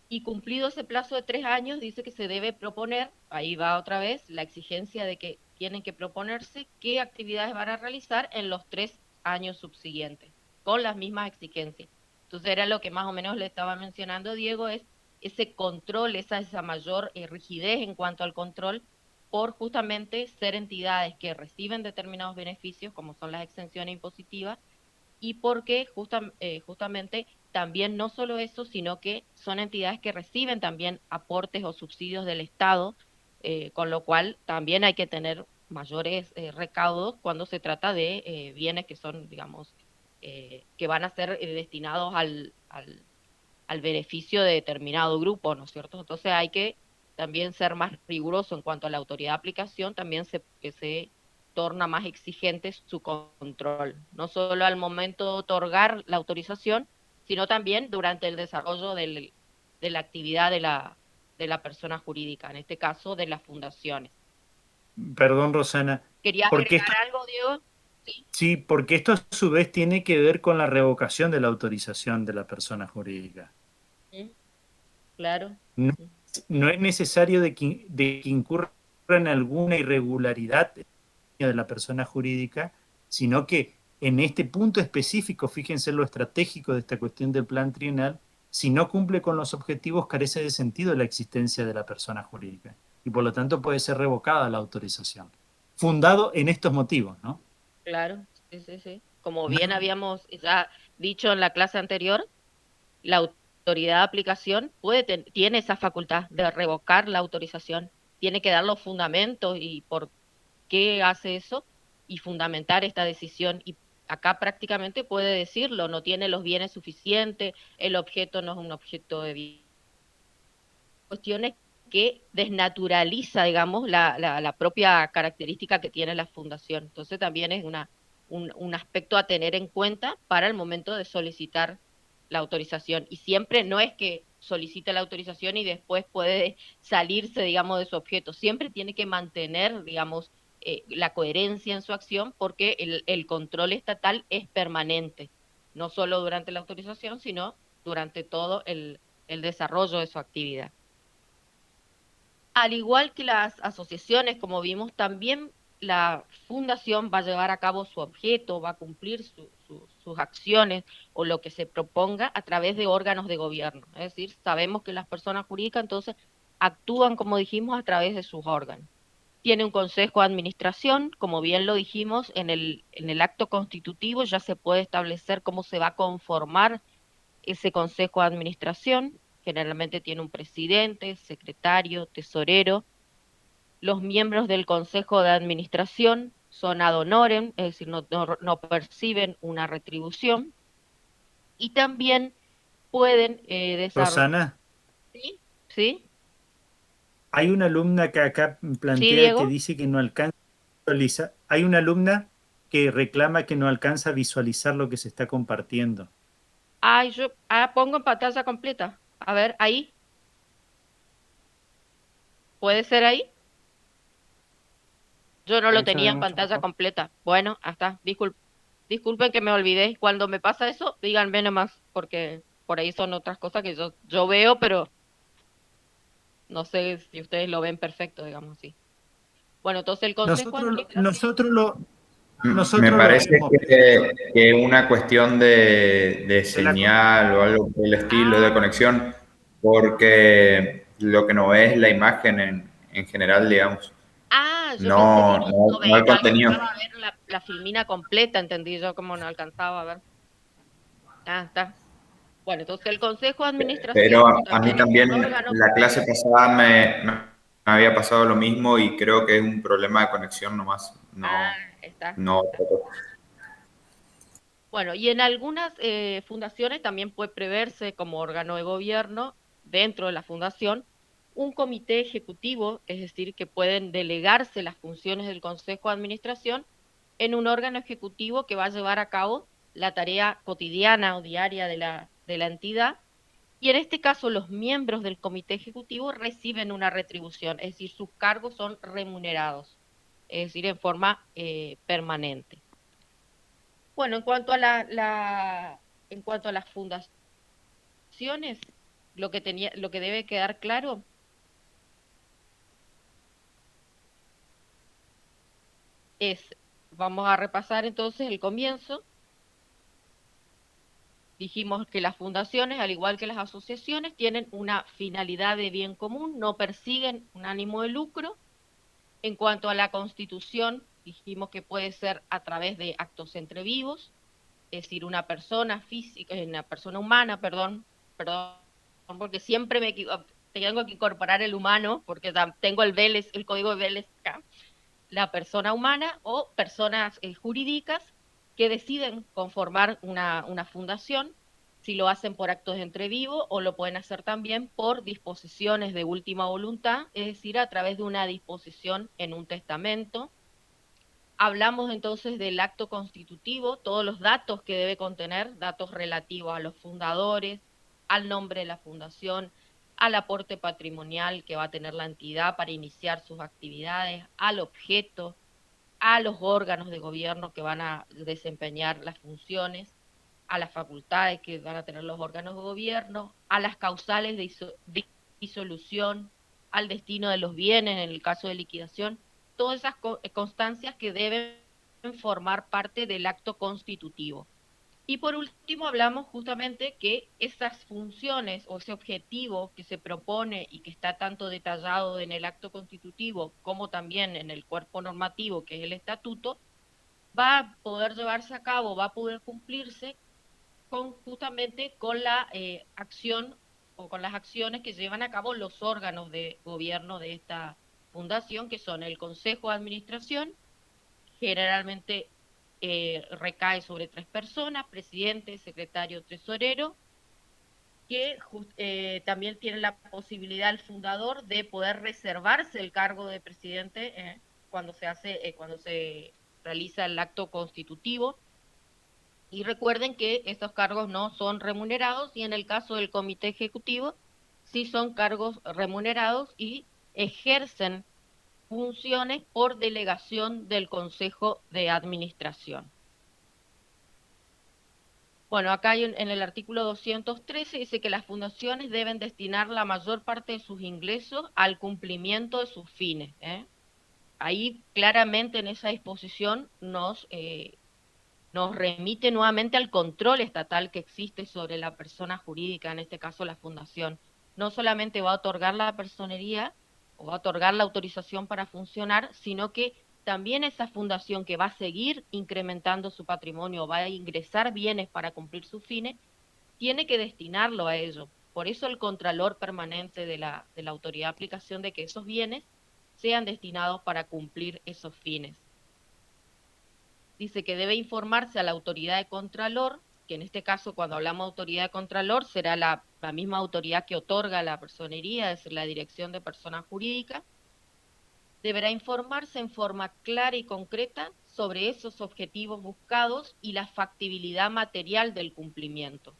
Y cumplido ese plazo de 3 años, dice que se debe proponer, ahí va otra vez, la exigencia de que tienen que proponerse qué actividades van a realizar en los 3 años subsiguientes, con las mismas exigencias. Entonces era lo que más o menos le estaba mencionando Diego, es ese control, esa mayor rigidez en cuanto al control, por justamente ser entidades que reciben determinados beneficios, como son las exenciones impositivas, y porque justamente también no solo eso, sino que son entidades que reciben también aportes o subsidios del Estado, con lo cual también hay que tener mayores recaudos cuando se trata de bienes que son, digamos, que van a ser destinados al beneficio de determinado grupo, ¿no es cierto? Entonces hay que también ser más riguroso en cuanto a la autoridad de aplicación, también que se torna más exigente su control, no solo al momento de otorgar la autorización, sino también durante el desarrollo de la actividad de la persona jurídica, en este caso de las fundaciones. Perdón, Rosana, ¿Querías porque esto, agregar algo, Diego? Sí. sí, porque esto a su vez tiene que ver con la revocación de la autorización de la persona jurídica. ¿Mm? Claro. No, no es necesario de que incurra en alguna irregularidad de la persona jurídica, sino que en este punto específico, fíjense lo estratégico de esta cuestión del plan trienal, si no cumple con los objetivos, carece de sentido la existencia de la persona jurídica y por lo tanto puede ser revocada la autorización, fundado en estos motivos, ¿no? Claro, sí, sí, sí. Como bien habíamos ya dicho en la clase anterior, la autoridad de aplicación tiene esa facultad de revocar la autorización, tiene que dar los fundamentos y por qué hace eso y fundamentar esta decisión. Y acá prácticamente puede decirlo, no tiene los bienes suficientes, el objeto no es un objeto de bien. Cuestiones que desnaturaliza, digamos, la propia característica que tiene la fundación. Entonces también es un aspecto a tener en cuenta para el momento de solicitar la autorización. Y siempre no es que solicite la autorización y después puede salirse, digamos, de su objeto. Siempre tiene que mantener, digamos, la coherencia en su acción porque el control estatal es permanente, no solo durante la autorización, sino durante todo el desarrollo de su actividad. Al igual que las asociaciones, como vimos, también la fundación va a llevar a cabo su objeto, va a cumplir sus acciones o lo que se proponga a través de órganos de gobierno. Es decir, sabemos que las personas jurídicas entonces actúan, como dijimos, a través de sus órganos. Tiene un consejo de administración, como bien lo dijimos, en el acto constitutivo ya se puede establecer cómo se va a conformar ese consejo de administración. Generalmente tiene un presidente, secretario, tesorero. Los miembros del consejo de administración son ad honorem, es decir, no perciben una retribución. Y también pueden desarrollar... Rosana, ¿Sí? ¿Sí? hay una alumna que acá ¿Sí, plantea que Diego? dice que no alcanza a visualizar, hay una alumna que reclama que no alcanza a visualizar lo que se está compartiendo. Ay, pongo en pantalla completa. A ver, ahí. ¿Puede ser ahí? Yo no lo Ahí se tenía ve en mucho pantalla mejor. completa. Bueno, hasta. Disculpen que me olvidé. Cuando me pasa eso, díganme nomás, porque por ahí son otras cosas que yo veo, pero no sé si ustedes lo ven perfecto, digamos así. Bueno, entonces el Consejo de Nosotros, Administración, Nosotros Me lo parece vemos, que una cuestión de la- señal o algo por el estilo de conexión, porque lo que no es la imagen en general, digamos, Yo pensé que no el no contenido. alcanzaba a ver la filmina completa, entendí yo como no alcanzaba a ver. Ah, está. Bueno, entonces el Consejo de Pero Administración a mí también es también un órgano. la clase pasada me había pasado lo mismo y creo que es un problema de conexión nomás, Ah, está. no otra cosa. Bueno, y en algunas fundaciones también puede preverse como órgano de gobierno dentro de la fundación un comité ejecutivo, es decir, que pueden delegarse las funciones del Consejo de Administración en un órgano ejecutivo que va a llevar a cabo la tarea cotidiana o diaria de la entidad. Y en este caso, los miembros del comité ejecutivo reciben una retribución, es decir, sus cargos son remunerados, es decir, en forma permanente. Bueno, en cuanto a en cuanto a las fundaciones, lo que debe quedar claro es, vamos a repasar entonces el comienzo. Dijimos que las fundaciones, al igual que las asociaciones, tienen una finalidad de bien común, no persiguen un ánimo de lucro. En cuanto a la constitución, dijimos que puede ser a través de actos entre vivos, es decir, una persona física, una persona humana, perdón, porque siempre tengo que incorporar el humano, porque tengo el código de Vélez acá, la persona humana o personas jurídicas que deciden conformar una fundación, si lo hacen por actos de entre vivo o lo pueden hacer también por disposiciones de última voluntad, es decir, a través de una disposición en un testamento. Hablamos entonces del acto constitutivo, todos los datos que debe contener, datos relativos a los fundadores, al nombre de la fundación, al aporte patrimonial que va a tener la entidad para iniciar sus actividades, al objeto, a los órganos de gobierno que van a desempeñar las funciones, a las facultades que van a tener los órganos de gobierno, a las causales de disolución, al destino de los bienes en el caso de liquidación, todas esas constancias que deben formar parte del acto constitutivo. Y por último hablamos justamente que esas funciones o ese objetivo que se propone y que está tanto detallado en el acto constitutivo como también en el cuerpo normativo, que es el estatuto, va a poder llevarse a cabo, va a poder cumplirse justamente con la acción o con las acciones que llevan a cabo los órganos de gobierno de esta fundación, que son el Consejo de Administración, generalmente recae sobre 3 personas, presidente, secretario, tesorero, que también tiene la posibilidad el fundador de poder reservarse el cargo de presidente cuando se realiza el acto constitutivo. Y recuerden que estos cargos no son remunerados y en el caso del comité ejecutivo sí son cargos remunerados y ejercen funciones por delegación del Consejo de Administración. Bueno, acá en el artículo 213 dice que las fundaciones deben destinar la mayor parte de sus ingresos al cumplimiento de sus fines. Ahí claramente en esa disposición nos remite nuevamente al control estatal que existe sobre la persona jurídica, en este caso la fundación. No solamente va a otorgar la personería o va a otorgar la autorización para funcionar, sino que también esa fundación que va a seguir incrementando su patrimonio, va a ingresar bienes para cumplir sus fines, tiene que destinarlo a ello. Por eso el contralor permanente de la autoridad de aplicación de que esos bienes sean destinados para cumplir esos fines. Dice que debe informarse a la autoridad de contralor, que en este caso cuando hablamos de autoridad de contralor será la misma autoridad que otorga la personería, es decir, la Dirección de Personas Jurídicas, deberá informarse en forma clara y concreta sobre esos objetivos buscados y la factibilidad material del cumplimiento.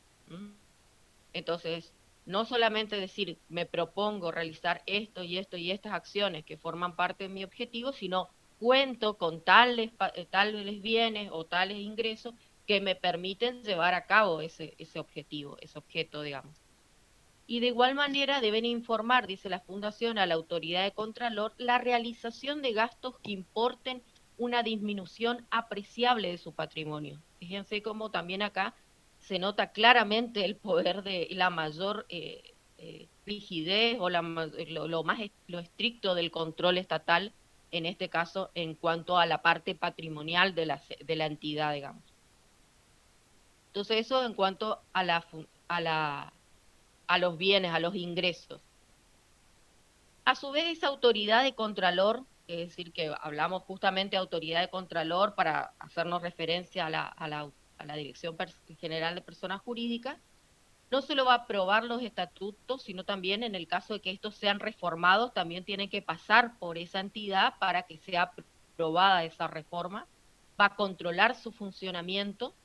Entonces, no solamente decir, me propongo realizar esto y esto y estas acciones que forman parte de mi objetivo, sino cuento con tales bienes o tales ingresos que me permiten llevar a cabo ese objetivo, ese objeto, digamos. Y de igual manera deben informar, dice la Fundación, a la autoridad de Contralor, la realización de gastos que importen una disminución apreciable de su patrimonio. Fíjense cómo también acá se nota claramente el poder de la mayor rigidez o lo estricto del control estatal, en este caso, en cuanto a la parte patrimonial de la entidad, digamos. Entonces eso en cuanto a los bienes, a los ingresos. A su vez, esa autoridad de contralor, es decir, que hablamos justamente de autoridad de contralor para hacernos referencia a la Dirección General de Personas Jurídicas, no solo va a aprobar los estatutos, sino también en el caso de que estos sean reformados, también tienen que pasar por esa entidad para que sea aprobada esa reforma, va a controlar su funcionamiento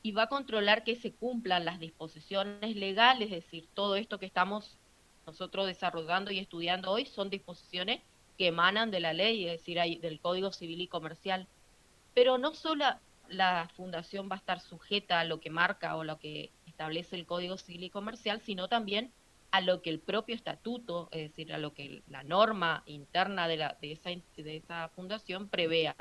y va a controlar que se cumplan las disposiciones legales, es decir, todo esto que estamos nosotros desarrollando y estudiando hoy son disposiciones que emanan de la ley, es decir, del Código Civil y Comercial. Pero no solo la fundación va a estar sujeta a lo que marca o lo que establece el Código Civil y Comercial, sino también a lo que el propio estatuto, es decir, a lo que la norma interna de esa fundación prevea.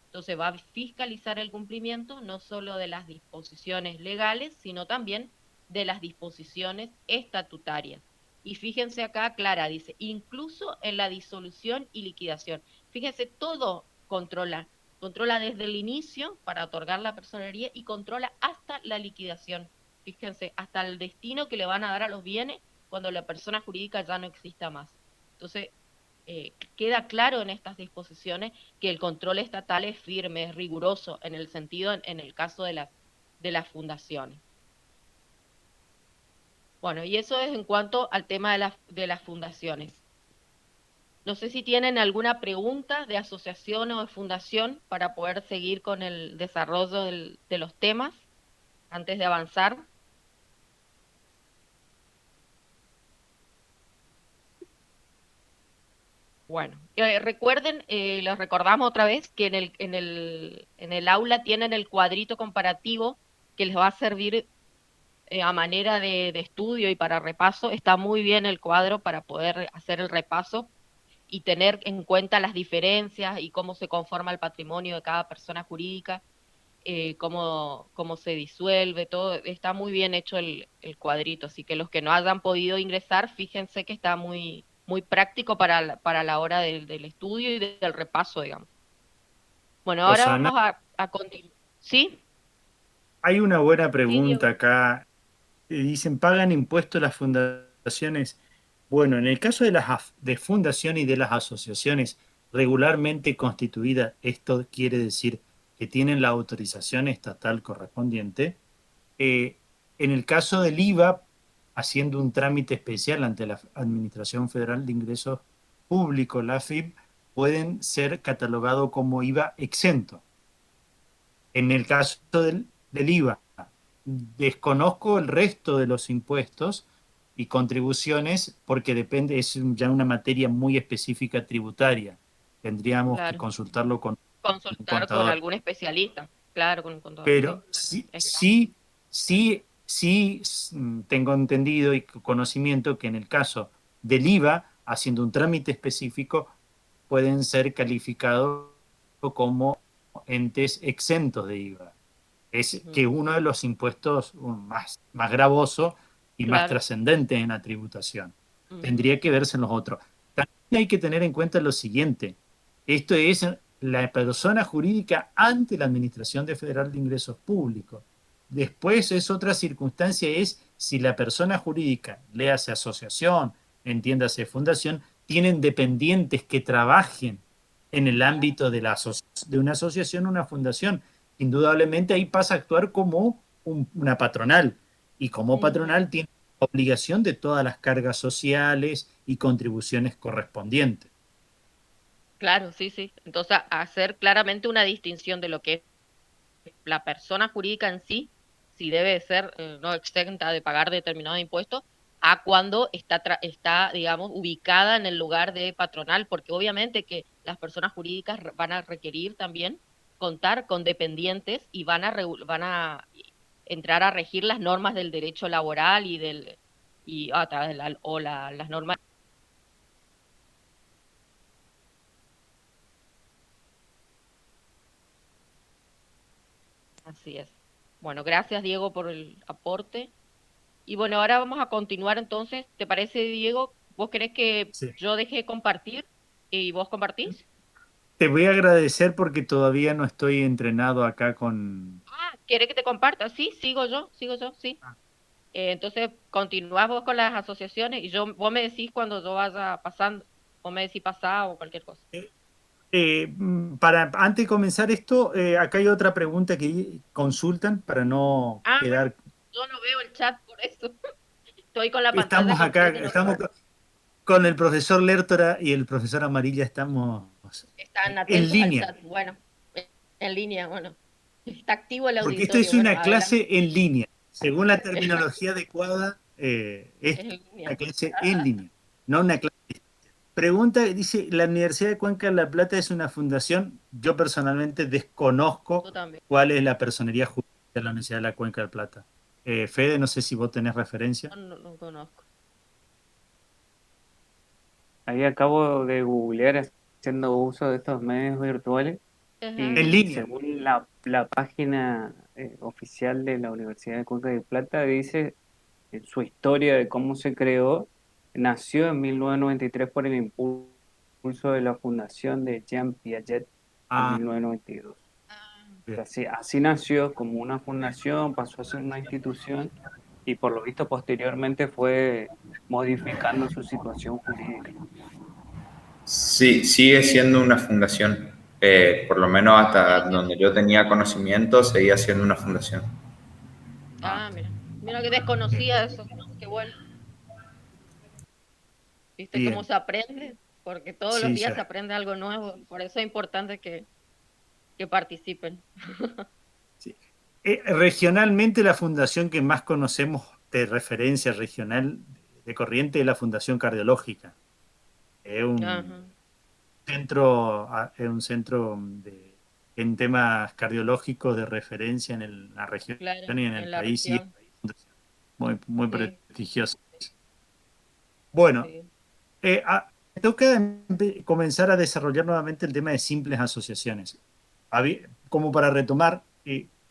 Entonces va a fiscalizar el cumplimiento no solo de las disposiciones legales, sino también de las disposiciones estatutarias. Y fíjense acá, Clara dice, incluso en la disolución y liquidación. Fíjense, todo controla. Controla desde el inicio para otorgar la personería y controla hasta la liquidación. Fíjense, hasta el destino que le van a dar a los bienes cuando la persona jurídica ya no exista más. Entonces, queda claro en estas disposiciones que el control estatal es firme, es riguroso, en el sentido, en el caso de las fundaciones. Bueno, y eso es en cuanto al tema de las fundaciones. No sé si tienen alguna pregunta de asociación o de fundación para poder seguir con el desarrollo de los temas antes de avanzar. Bueno, recuerden, los recordamos otra vez que en el aula tienen el cuadrito comparativo que les va a servir a manera de estudio y para repaso. Está muy bien el cuadro para poder hacer el repaso y tener en cuenta las diferencias y cómo se conforma el patrimonio de cada persona jurídica, cómo se disuelve, todo. Está muy bien hecho el cuadrito, así que los que no hayan podido ingresar, fíjense que está muy práctico para la hora del estudio y del repaso, digamos. Bueno, ahora Rosana, vamos a continuar. ¿Sí? hay una buena Sí, pregunta Diego. acá. Dicen, ¿pagan impuestos las fundaciones? Bueno, en el caso de de fundación y de las asociaciones regularmente constituidas, esto quiere decir que tienen la autorización estatal correspondiente. Eh, en el caso del IVA, haciendo un trámite especial ante la Administración Federal de Ingresos Públicos, la AFIP, pueden ser catalogados como IVA exento. En el caso del IVA, desconozco el resto de los impuestos y contribuciones porque depende, es ya una materia muy específica tributaria. Tendríamos que Claro. consultarlo con un Consultar con contador. algún especialista. Claro, con un contador, sí. Pero sí, tengo entendido y conocimiento que en el caso del IVA, haciendo un trámite específico, pueden ser calificados como entes exentos de IVA. Es Ujú. que uno de los impuestos más gravoso y más Claro. trascendente en la tributación. Ujú. Tendría que verse en los otros. También hay que tener en cuenta lo siguiente. Esto es la persona jurídica ante la Administración Federal de Ingresos Públicos. Después es otra circunstancia, es si la persona jurídica, léase asociación, entiéndase fundación, tienen dependientes que trabajen en el ámbito de, de una asociación o una fundación. Indudablemente ahí pasa a actuar como una patronal y como Ujú. patronal tiene obligación de todas las cargas sociales y contribuciones correspondientes. Claro, sí, sí. Entonces, hacer claramente una distinción de lo que es la persona jurídica en sí, si debe ser no exenta de pagar determinado impuesto, a cuando está, digamos, ubicada en el lugar de patronal, porque obviamente que las personas jurídicas van a requerir también contar con dependientes y van a entrar a regir las normas del derecho laboral y a través de las normas. Así es. Bueno, gracias Diego por el aporte. Y bueno, ahora vamos a continuar entonces. ¿Te parece, Diego? ¿Vos querés que Sí. yo deje de compartir y vos compartís? Te voy a agradecer porque todavía no estoy entrenado acá con... Ah, ¿querés que te comparta? Sí, sigo yo, sí. Entonces, continuás vos con las asociaciones y vos me decís cuando yo vaya pasando, vos me decís pasá o cualquier cosa. Antes de comenzar esto, acá hay otra pregunta que consultan para no Ah, quedar... yo no veo el chat por eso. Estoy con la pantalla Estamos acá, completa y no estamos con el profesor Lertora y el profesor Amarilla, estamos están en atentos al línea, chat. Bueno, en línea, bueno. Está activo el porque esto es auditorio. Bueno, una adelante. clase en línea. Según la terminología adecuada, Es es en una línea. clase en línea, no una clase. Pregunta, dice, ¿la Universidad de Cuenca de La Plata es una fundación? Yo personalmente desconozco Yo también. cuál es la personería jurídica de la Universidad de la Cuenca de La Plata. Fede, no sé si vos tenés referencia. No conozco. Ahí acabo de googlear haciendo uso de estos medios virtuales Ajá. En y línea. según la página oficial de la Universidad de Cuenca de Plata dice en su historia de cómo se creó, nació en 1993 por el impulso de la fundación de Jean Piaget en Ah, 1992. O bien. sea, así nació como una fundación, pasó a ser una institución y por lo visto posteriormente fue modificando su situación jurídica. Sí, sigue siendo una fundación. Por lo menos hasta donde yo tenía conocimiento, seguía siendo una fundación. Ah, Mira. Mira que bien. desconocía eso. Qué bueno. ¿Viste cómo Bien. se aprende? Porque todos los Sí, días se ya. aprende algo nuevo. Por eso es importante que participen. Sí. Regionalmente, la fundación que más conocemos de referencia regional de corriente es la Fundación Cardiológica. Es Ajá. es un centro en temas cardiológicos de referencia en la región Claro, y en el en la país, y es región. muy, muy Sí, prestigioso. Bueno, sí. me toca comenzar a desarrollar nuevamente el tema de simples asociaciones. Como para retomar,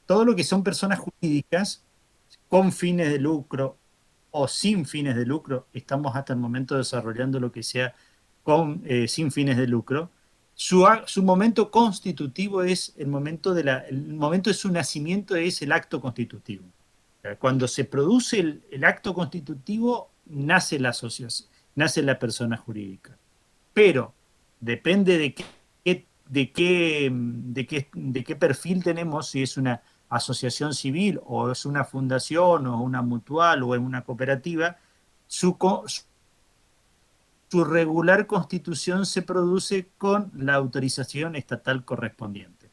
todo lo que son personas jurídicas con fines de lucro o sin fines de lucro, estamos hasta el momento desarrollando lo que sea sin fines de lucro. Su momento constitutivo es el momento de su nacimiento es el acto constitutivo. Cuando se produce el acto constitutivo, nace la asociación, nace la persona jurídica. Pero depende de qué perfil tenemos, si es una asociación civil o es una fundación o una mutual o es una cooperativa, su regular constitución se produce con la autorización estatal correspondiente.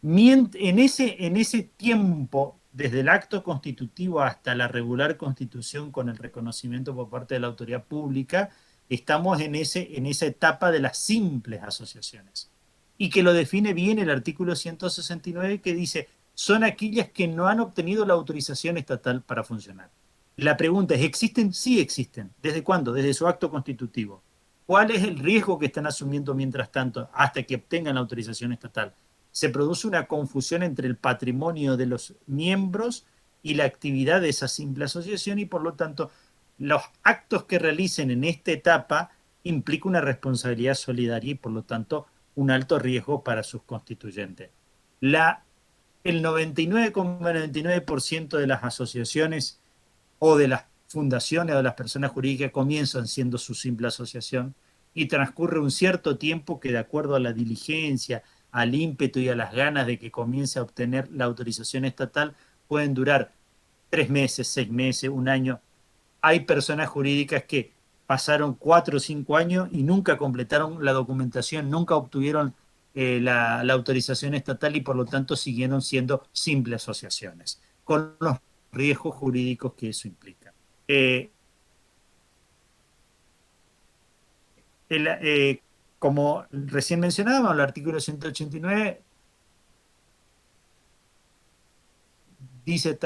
En ese tiempo, desde el acto constitutivo hasta la regular constitución con el reconocimiento por parte de la autoridad pública, estamos en esa etapa de las simples asociaciones. Y que lo define bien el artículo 169 que dice, son aquellas que no han obtenido la autorización estatal para funcionar. La pregunta es, ¿existen? Sí existen. ¿Desde cuándo? Desde su acto constitutivo. ¿Cuál es el riesgo que están asumiendo mientras tanto hasta que obtengan la autorización estatal? Se produce una confusión entre el patrimonio de los miembros y la actividad de esa simple asociación y por lo tanto los actos que realicen en esta etapa implica una responsabilidad solidaria y por lo tanto un alto riesgo para sus constituyentes. El 99,99% de las asociaciones o de las fundaciones o de las personas jurídicas comienzan siendo su simple asociación y transcurre un cierto tiempo que de acuerdo a la diligencia, al ímpetu y a las ganas de que comience a obtener la autorización estatal, pueden durar 3 meses, 6 meses, un año. Hay personas jurídicas que pasaron 4 o 5 años y nunca completaron la documentación, nunca obtuvieron la autorización estatal y por lo tanto siguieron siendo simples asociaciones, con los riesgos jurídicos que eso implica. Eh, el, como recién mencionábamos, el artículo 189 dice,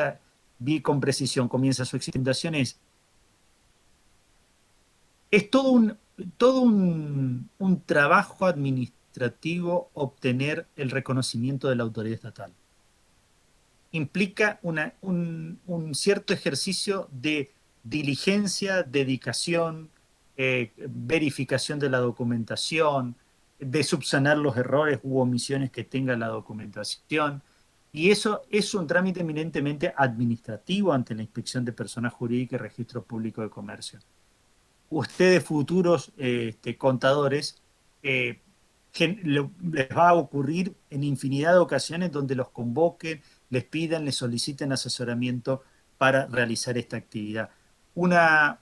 vi con precisión, comienza su existencia, es todo un trabajo administrativo obtener el reconocimiento de la autoridad estatal. implica un cierto ejercicio de diligencia, dedicación, verificación de la documentación, de subsanar los errores u omisiones que tenga la documentación. Y eso es un trámite eminentemente administrativo ante la Inspección de Personas Jurídicas y Registro Público de Comercio. Ustedes, futuros contadores, les va a ocurrir en infinidad de ocasiones donde los convoquen, les pidan, les soliciten asesoramiento para realizar esta actividad. Una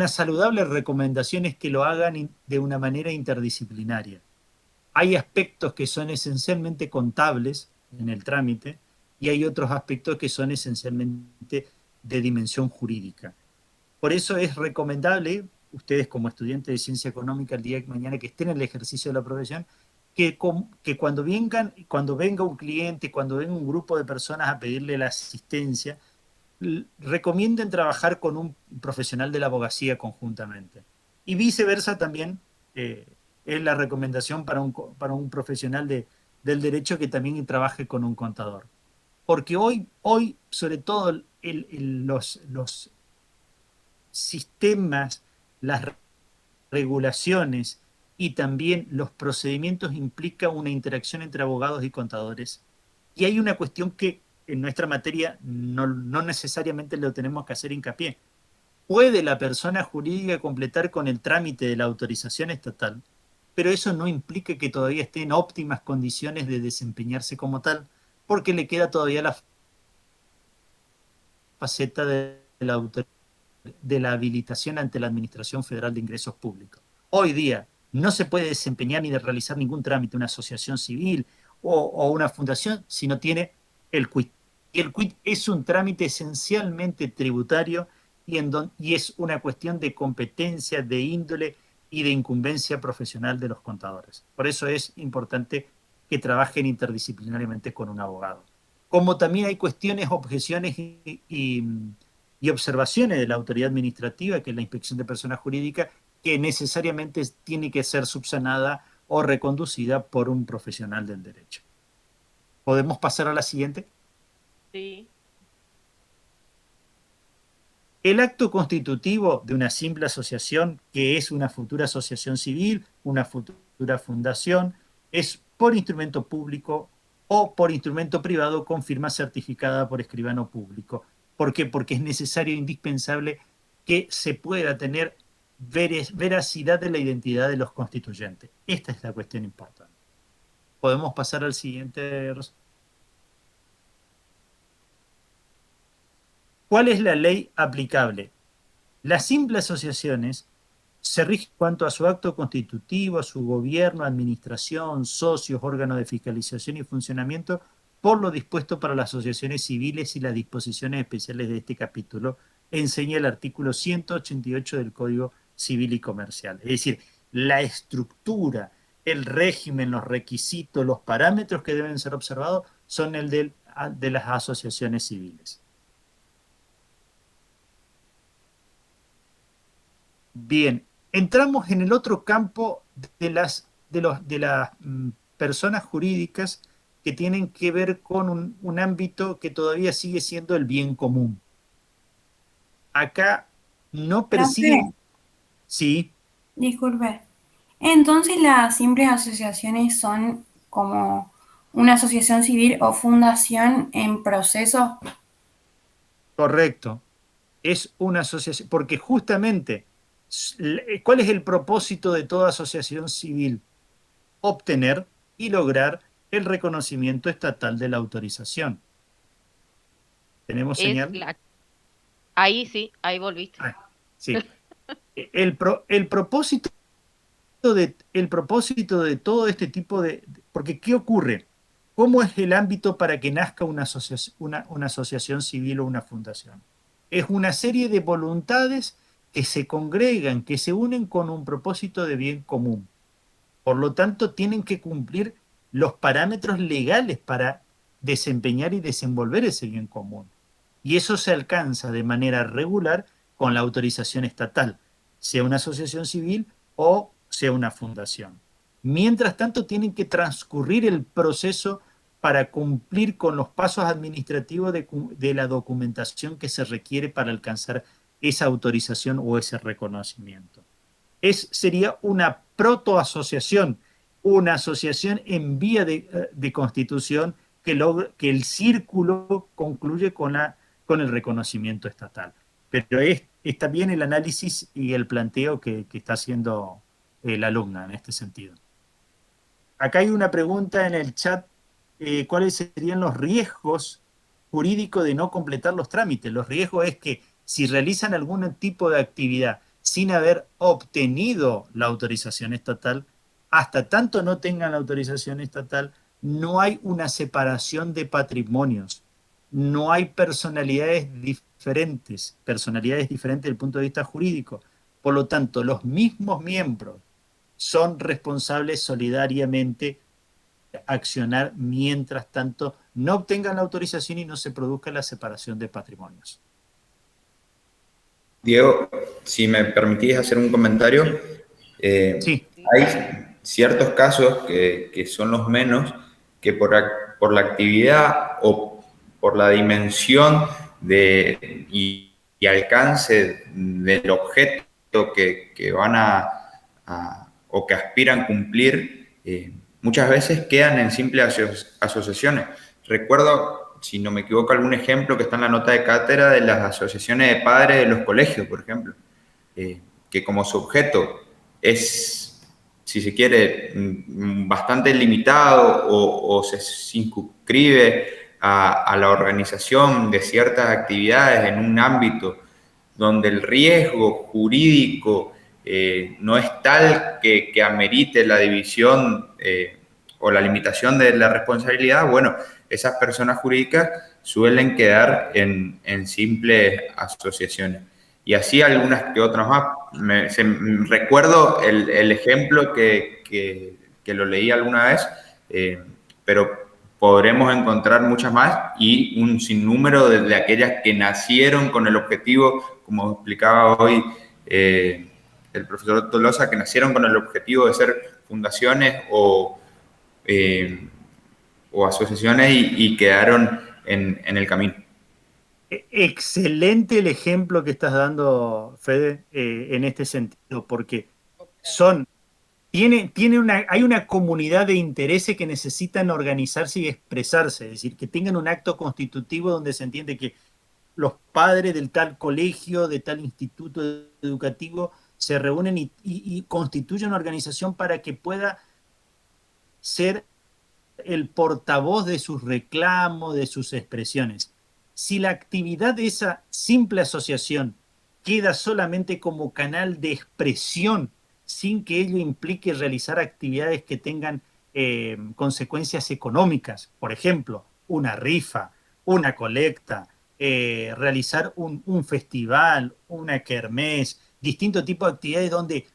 saludable recomendación es que lo hagan de una manera interdisciplinaria. Hay aspectos que son esencialmente contables en el trámite y hay otros aspectos que son esencialmente de dimensión jurídica. Por eso es recomendable, ustedes como estudiantes de ciencia económica el día de mañana que estén en el ejercicio de la profesión, que cuando venga un cliente, cuando venga un grupo de personas a pedirle la asistencia, recomienden trabajar con un profesional de la abogacía conjuntamente. Y viceversa también es la recomendación para un profesional del derecho que también trabaje con un contador. Porque hoy sobre todo, los sistemas, las regulaciones y también los procedimientos implican una interacción entre abogados y contadores. Y hay una cuestión que en nuestra materia no necesariamente lo tenemos que hacer hincapié. Puede la persona jurídica completar con el trámite de la autorización estatal, pero eso no implica que todavía esté en óptimas condiciones de desempeñarse como tal, porque le queda todavía la faceta de la habilitación ante la Administración Federal de Ingresos Públicos. Hoy día no se puede desempeñar ni de realizar ningún trámite, una asociación civil o una fundación, si no tiene el quit. Y el quit es un trámite esencialmente tributario y es una cuestión de competencia, de índole y de incumbencia profesional de los contadores. Por eso es importante que trabajen interdisciplinariamente con un abogado. Como también hay cuestiones, objeciones y observaciones de la autoridad administrativa, que es la Inspección de Personas Jurídicas, que necesariamente tiene que ser subsanada o reconducida por un profesional del derecho. ¿Podemos pasar a la siguiente? Sí. El acto constitutivo de una simple asociación, que es una futura asociación civil, una futura fundación, es por instrumento público o por instrumento privado con firma certificada por escribano público. ¿Por qué? Porque es necesario e indispensable que se pueda tener veracidad de la identidad de los constituyentes. Esta es la cuestión importante. ¿Podemos pasar al siguiente, Rosa? ¿Cuál es la ley aplicable? Las simples asociaciones se rigen en cuanto a su acto constitutivo, a su gobierno, administración, socios, órganos de fiscalización y funcionamiento, por lo dispuesto para las asociaciones civiles y las disposiciones especiales de este capítulo, enseña el artículo 188 del Código Civil y Comercial. Es decir, la estructura, el régimen, los requisitos, los parámetros que deben ser observados son el de las asociaciones civiles. Bien, entramos en el otro campo de las personas jurídicas que tienen que ver con un ámbito que todavía sigue siendo el bien común. Acá no persiguen... Profe, Sí, disculpe. Entonces las simples asociaciones son como una asociación civil o fundación en proceso. correcto. Es una asociación, porque justamente, ¿cuál es el propósito de toda asociación civil? Obtener y lograr el reconocimiento estatal de la autorización. ¿Tenemos Es señal? Ahí sí, ahí volviste. Ah, sí. El propósito de todo este tipo porque ¿qué ocurre? ¿Cómo es el ámbito para que nazca una asociación civil o una fundación? Es una serie de voluntades que se congregan, que se unen con un propósito de bien común. Por lo tanto, tienen que cumplir los parámetros legales para desempeñar y desenvolver ese bien común. Y eso se alcanza de manera regular con la autorización estatal, sea una asociación civil o sea una fundación. Mientras tanto, tienen que transcurrir el proceso para cumplir con los pasos administrativos de la documentación que se requiere para alcanzar esa autorización o ese reconocimiento. Sería una protoasociación, una asociación en vía de constitución que el círculo concluye con el reconocimiento estatal. Pero está bien el análisis y el planteo que está haciendo la alumna en este sentido. Acá hay una pregunta en el chat, ¿cuáles serían los riesgos jurídicos de no completar los trámites? Los riesgos es que si realizan algún tipo de actividad sin haber obtenido la autorización estatal, hasta tanto no tengan la autorización estatal, no hay una separación de patrimonios, no hay personalidades diferentes desde el punto de vista jurídico. Por lo tanto, los mismos miembros son responsables solidariamente de accionar mientras tanto no obtengan la autorización y no se produzca la separación de patrimonios. Diego, si me permitís hacer un comentario, Sí. hay ciertos casos que son los menos, que por la actividad o por la dimensión y alcance del objeto que van o que aspiran a cumplir, muchas veces quedan en simples asociaciones. Recuerdo, si no me equivoco, algún ejemplo que está en la nota de cátedra de las asociaciones de padres de los colegios, por ejemplo, que como su objeto es, si se quiere, bastante limitado o se circunscribe a la organización de ciertas actividades en un ámbito donde el riesgo jurídico no es tal que amerite la división o la limitación de la responsabilidad, bueno, esas personas jurídicas suelen quedar en simples asociaciones. Y así algunas que otras más. Recuerdo el ejemplo que lo leí alguna vez, pero podremos encontrar muchas más y un sinnúmero de aquellas que nacieron con el objetivo, como explicaba hoy el profesor Tolosa, que nacieron con el objetivo de ser fundaciones o asociaciones y quedaron en el camino. Excelente el ejemplo que estás dando, Fede, en este sentido, porque hay una comunidad de intereses que necesitan organizarse y expresarse, es decir, que tengan un acto constitutivo donde se entiende que los padres del tal colegio, de tal instituto educativo, se reúnen y constituyen una organización para que pueda ser el portavoz de sus reclamos, de sus expresiones. Si la actividad de esa simple asociación queda solamente como canal de expresión, sin que ello implique realizar actividades que tengan consecuencias económicas, por ejemplo, una rifa, una colecta, realizar un festival, una kermés, distintos tipos de actividades donde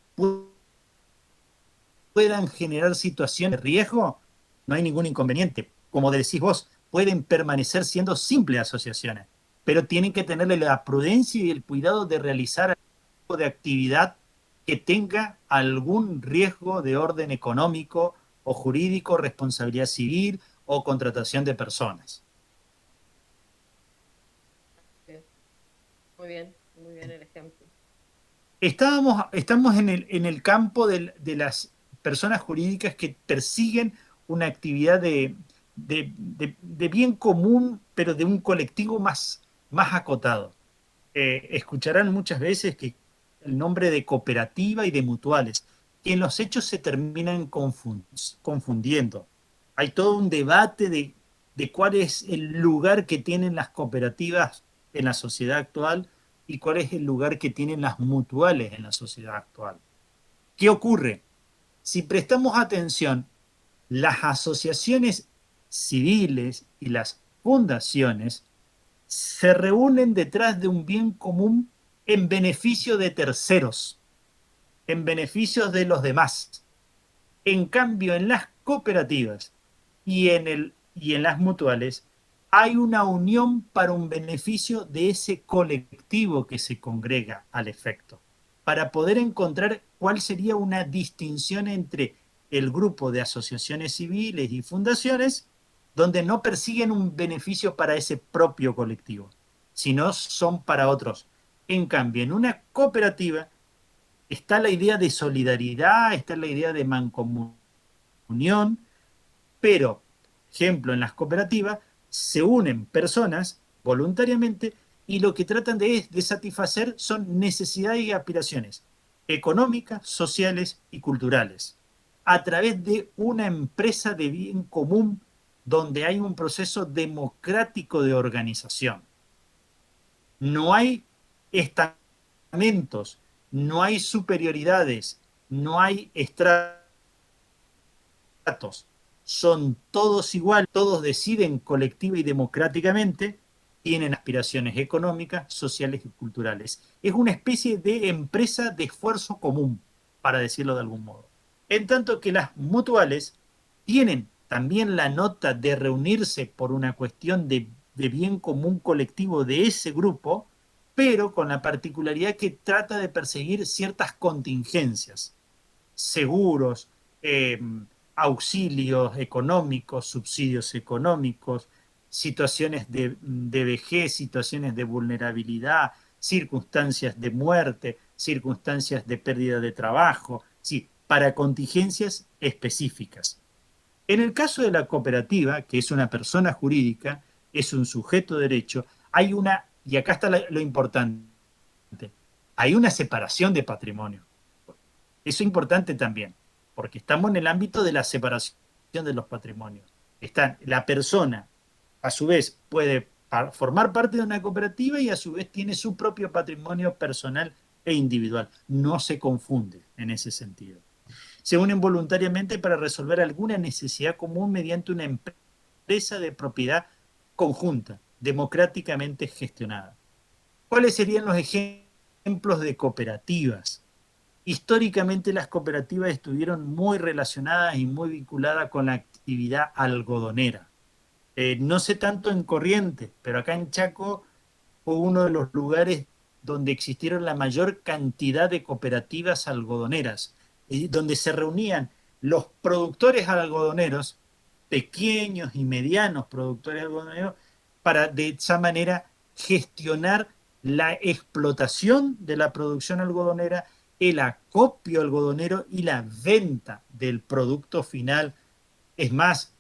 puedan generar situaciones de riesgo, no hay ningún inconveniente. Como decís vos, pueden permanecer siendo simples asociaciones, pero tienen que tenerle la prudencia y el cuidado de realizar algún tipo de actividad que tenga algún riesgo de orden económico o jurídico, responsabilidad civil o contratación de personas. Muy bien el ejemplo. Estamos en el campo de las personas jurídicas que persiguen una actividad de bien común, pero de un colectivo más acotado. Escucharán muchas veces que el nombre de cooperativa y de mutuales, que en los hechos se terminan confundiendo. Hay todo un debate de cuál es el lugar que tienen las cooperativas en la sociedad actual y cuál es el lugar que tienen las mutuales en la sociedad actual. ¿Qué ocurre? Si prestamos atención, las asociaciones civiles y las fundaciones se reúnen detrás de un bien común en beneficio de terceros, en beneficio de los demás. En cambio, en las cooperativas y en las mutuales hay una unión para un beneficio de ese colectivo que se congrega al efecto, para poder encontrar cuál sería una distinción entre el grupo de asociaciones civiles y fundaciones donde no persiguen un beneficio para ese propio colectivo, sino son para otros. En cambio, en una cooperativa está la idea de solidaridad, está la idea de mancomunión, pero, ejemplo, en las cooperativas se unen personas voluntariamente y lo que tratan de satisfacer son necesidades y aspiraciones económicas, sociales y culturales, a través de una empresa de bien común donde hay un proceso democrático de organización. No hay estamentos, no hay superioridades, no hay estratos, son todos igual, todos deciden colectiva y democráticamente, tienen aspiraciones económicas, sociales y culturales. Es una especie de empresa de esfuerzo común, para decirlo de algún modo. En tanto que las mutuales tienen también la nota de reunirse por una cuestión de bien común colectivo de ese grupo, pero con la particularidad que trata de perseguir ciertas contingencias, seguros, auxilios económicos, subsidios económicos, situaciones de vejez, situaciones de vulnerabilidad, circunstancias de muerte, circunstancias de pérdida de trabajo, sí, para contingencias específicas. En el caso de la cooperativa, que es una persona jurídica, es un sujeto de derecho, hay una, y acá está lo importante, hay una separación de patrimonio. Eso es importante también, porque estamos en el ámbito de la separación de los patrimonios. La persona, a su vez, puede formar parte de una cooperativa y a su vez tiene su propio patrimonio personal e individual. No se confunde en ese sentido. Se unen voluntariamente para resolver alguna necesidad común mediante una empresa de propiedad conjunta, democráticamente gestionada. ¿Cuáles serían los ejemplos de cooperativas? Históricamente las cooperativas estuvieron muy relacionadas y muy vinculadas con la actividad algodonera. No sé tanto en Corrientes, pero acá en Chaco fue uno de los lugares donde existieron la mayor cantidad de cooperativas algodoneras, donde se reunían los productores algodoneros, pequeños y medianos productores algodoneros, para de esa manera gestionar la explotación de la producción algodonera, el acopio algodonero y la venta del producto final. Es más,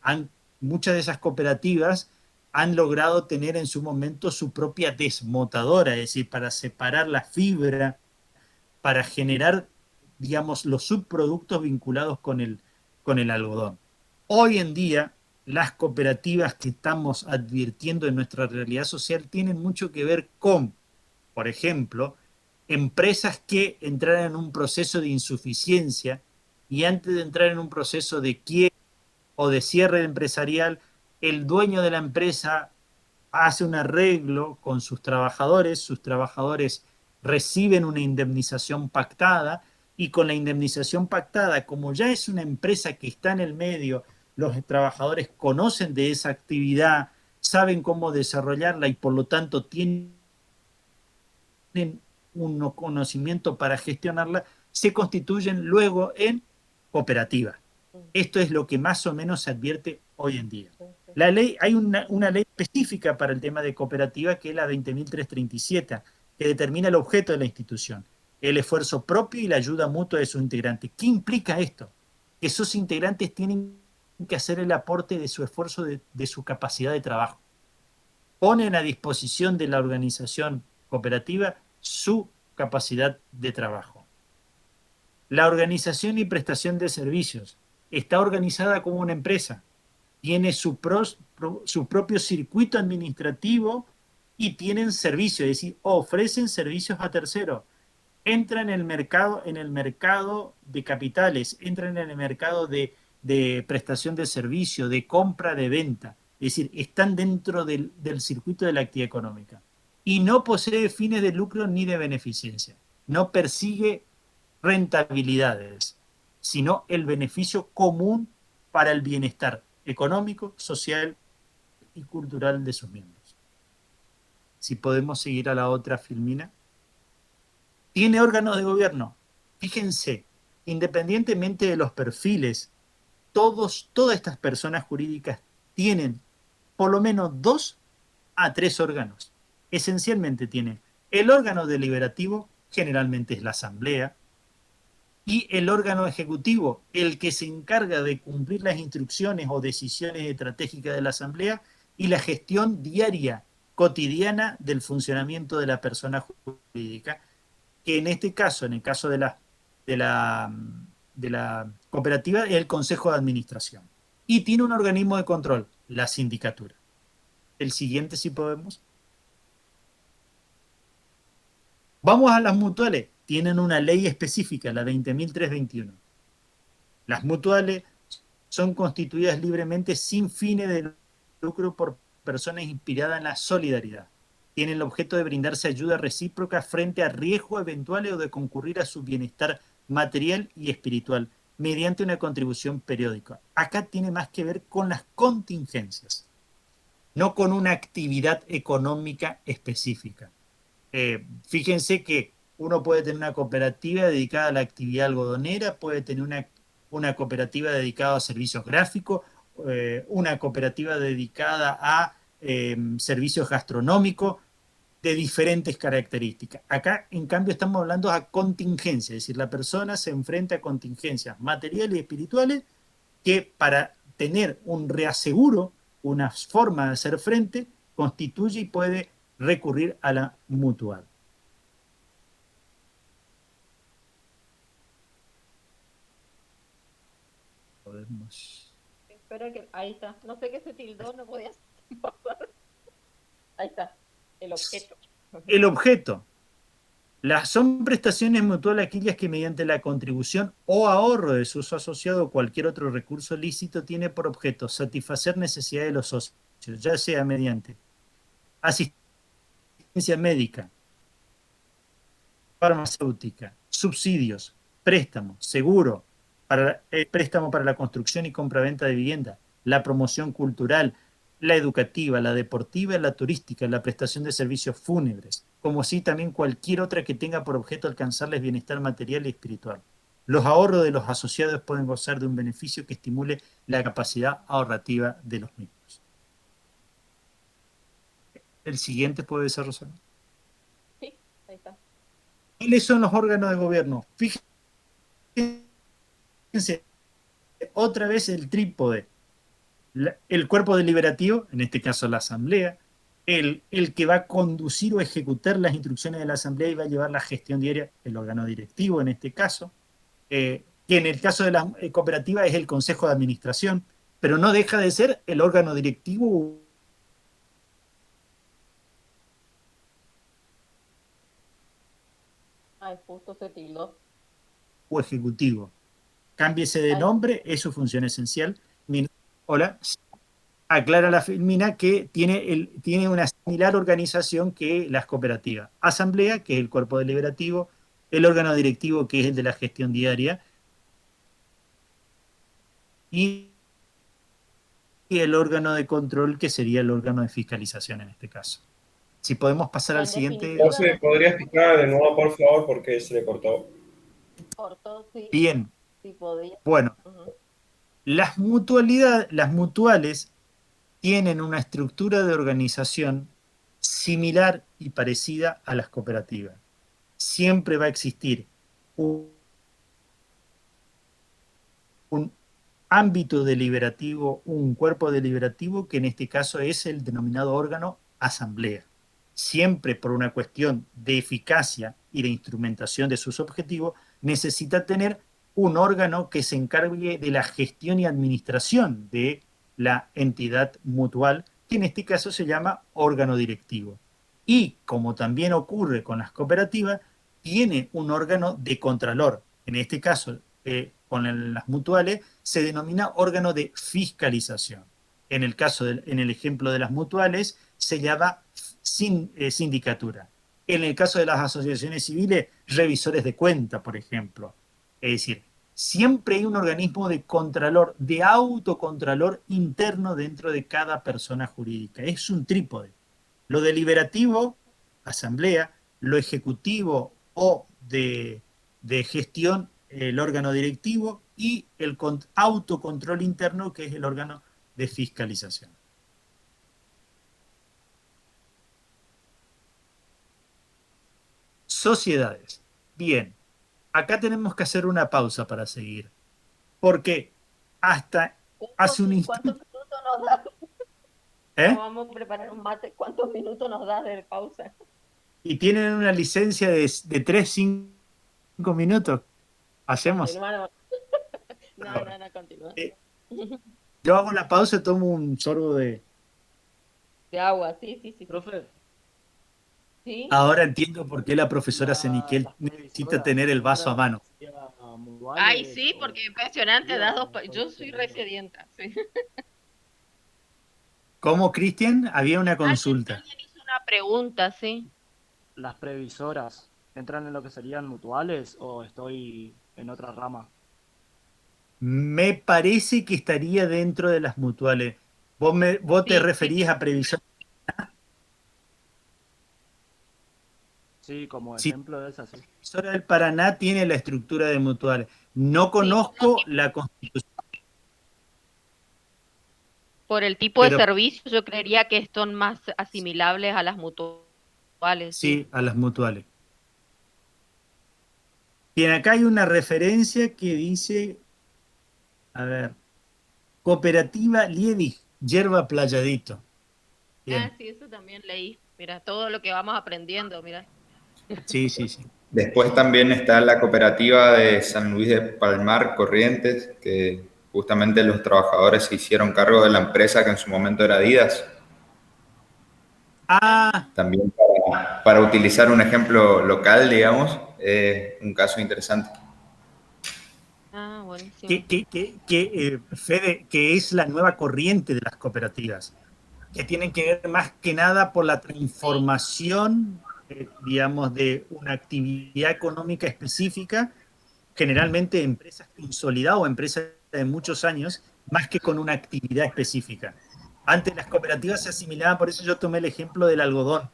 muchas de esas cooperativas han logrado tener en su momento su propia desmotadora, es decir, para separar la fibra, para generar, digamos, los subproductos vinculados con el algodón. Hoy en día, las cooperativas que estamos advirtiendo en nuestra realidad social tienen mucho que ver con, por ejemplo, empresas que entraron en un proceso de insuficiencia y antes de entrar en un proceso de quiebra o de cierre empresarial, el dueño de la empresa hace un arreglo con sus trabajadores reciben una indemnización pactada y con la indemnización pactada, como ya es una empresa que está en el medio, los trabajadores conocen de esa actividad, saben cómo desarrollarla y por lo tanto tienen un conocimiento para gestionarla, se constituyen luego en cooperativa. Esto es lo que más o menos se advierte hoy en día. La ley, hay una ley específica para el tema de cooperativa que es la 20.337, que determina el objeto de la institución, el esfuerzo propio y la ayuda mutua de sus integrantes. ¿Qué implica esto? Que sus integrantes tienen que hacer el aporte de su esfuerzo, de su capacidad de trabajo. Ponen a disposición de la organización cooperativa su capacidad de trabajo. La organización y prestación de servicios está organizada como una empresa, tiene su propio circuito administrativo y tienen servicios, es decir, ofrecen servicios a terceros. Entran en el mercado de capitales, entran en el mercado de prestación de servicio, de compra, de venta. Es decir, están dentro del circuito de la actividad económica. Y no posee fines de lucro ni de beneficencia. No persigue rentabilidades, sino el beneficio común para el bienestar económico, social y cultural de sus miembros. Si podemos seguir a la otra, Filmina. Tiene órganos de gobierno. Fíjense, independientemente de los perfiles, todas estas personas jurídicas tienen por lo menos 2 a 3 órganos. Esencialmente tienen el órgano deliberativo, generalmente es la asamblea, y el órgano ejecutivo, el que se encarga de cumplir las instrucciones o decisiones estratégicas de la asamblea, y la gestión diaria, cotidiana del funcionamiento de la persona jurídica, que en este caso, en el caso de la, de la cooperativa, es el Consejo de Administración. Y tiene un organismo de control, la sindicatura. El siguiente, si podemos. Vamos a las mutuales. Tienen una ley específica, la 20.321. Las mutuales son constituidas libremente sin fines de lucro por personas inspiradas en la solidaridad. Tienen el objeto de brindarse ayuda recíproca frente a riesgos eventuales o de concurrir a su bienestar material y espiritual mediante una contribución periódica. Acá tiene más que ver con las contingencias, no con una actividad económica específica. Fíjense que uno puede tener una cooperativa dedicada a la actividad algodonera, puede tener una cooperativa dedicada a servicios gráficos, una cooperativa dedicada a servicios gastronómicos de diferentes características. Acá, en cambio, estamos hablando de contingencias, es decir, la persona se enfrenta a contingencias materiales y espirituales que para tener un reaseguro, una forma de hacer frente, constituye y puede recurrir a la mutual. Podemos. Espera que ahí está. No sé qué se tildó, no podía pasar. Ahí está. El objeto. El objeto. Son prestaciones mutuales aquellas que mediante la contribución o ahorro de su asociado o cualquier otro recurso lícito tiene por objeto satisfacer necesidades de los socios, ya sea mediante asistencia médica, farmacéutica, subsidios, préstamos, seguro, préstamo para la construcción y compraventa de vivienda, la promoción cultural, la educativa, la deportiva, la turística, la prestación de servicios fúnebres, como así también cualquier otra que tenga por objeto alcanzarles bienestar material y espiritual. Los ahorros de los asociados pueden gozar de un beneficio que estimule la capacidad ahorrativa de los mismos. El siguiente puede ser, Rosana. Sí, ahí está. ¿Cuáles son los órganos de gobierno? Fíjense, otra vez el trípode. El cuerpo deliberativo, en este caso la asamblea, el que va a conducir o ejecutar las instrucciones de la asamblea y va a llevar la gestión diaria, el órgano directivo en este caso, que en el caso de la cooperativa es el consejo de administración, pero no deja de ser el órgano directivo Ay, justo se tildó. o ejecutivo. Cámbiese de nombre, es su función esencial. Hola. Aclara la Filmina que tiene una similar organización que las cooperativas. Asamblea, que es el cuerpo deliberativo, el órgano directivo, que es el de la gestión diaria, y el órgano de control, que sería el órgano de fiscalización en este caso. Si podemos pasar al siguiente. José, ¿podría explicar de nuevo, por favor, por qué se le cortó? Cortó, sí. Bien. Sí podía. Bueno, las mutuales tienen una estructura de organización similar y parecida a las cooperativas. Siempre va a existir un ámbito deliberativo, un cuerpo deliberativo, que en este caso es el denominado órgano asamblea. Siempre por una cuestión de eficacia y de instrumentación de sus objetivos, necesita tener un órgano que se encargue de la gestión y administración de la entidad mutual, que en este caso se llama órgano directivo. Y, como también ocurre con las cooperativas, tiene un órgano de contralor. En este caso, con las mutuales, se denomina órgano de fiscalización. En el ejemplo de las mutuales, se llama sindicatura. En el caso de las asociaciones civiles, revisores de cuenta, por ejemplo. Es decir, siempre hay un organismo de contralor, de autocontralor interno dentro de cada persona jurídica. Es un trípode. Lo deliberativo, asamblea, lo ejecutivo o de gestión, el órgano directivo, y el autocontrol interno, que es el órgano de fiscalización. Sociedades. Bien, acá tenemos que hacer una pausa para seguir, porque hasta hace un ¿Cuántos instante... minutos nos da? ¿Eh? Vamos a preparar un mate. ¿Cuántos minutos nos da de pausa? Y tienen una licencia de 3, 5 minutos. ¿Hacemos? Continuamos. No, continúa. Yo hago la pausa y tomo un sorbo de... De agua, sí. Profe, ¿Sí? Ahora entiendo por qué la profesora Seniquel las necesita previsoras tener el vaso a mano. serían Ay, mutuales sí, o porque impresionante, das dos... o Yo soy independientes. resedienta, sí. ¿Cómo, Cristian? Había una Alguien consulta. hizo una pregunta, sí. ¿Las previsoras entran en lo que serían mutuales o estoy en otra rama? Me parece que estaría dentro de las mutuales. ¿Vos te Sí, referís a previsión? Sí, como Sí, ejemplo de esas, sí. la previsora del Paraná tiene la estructura de mutuales. No conozco la constitución, por el tipo de pero servicio, yo creería que son más asimilables a las mutuales, sí. sí, a las mutuales. Bien, acá hay una referencia que dice, a ver, Cooperativa Liebig, Yerba Playadito. Bien, Sí, eso también leí. Mira, todo lo que vamos aprendiendo, mira. sí. Después también está la cooperativa de San Luis de Palmar, Corrientes, que justamente los trabajadores se hicieron cargo de la empresa que en su momento era Adidas. También para utilizar un ejemplo local, digamos, un caso interesante. Buenísimo. Fede, que es la nueva corriente de las cooperativas, que tienen que ver más que nada por la transformación, digamos, de una actividad económica específica, generalmente empresas consolidadas o empresas de muchos años, más que con una actividad específica. Antes las cooperativas se asimilaban, por eso yo tomé el ejemplo del algodón.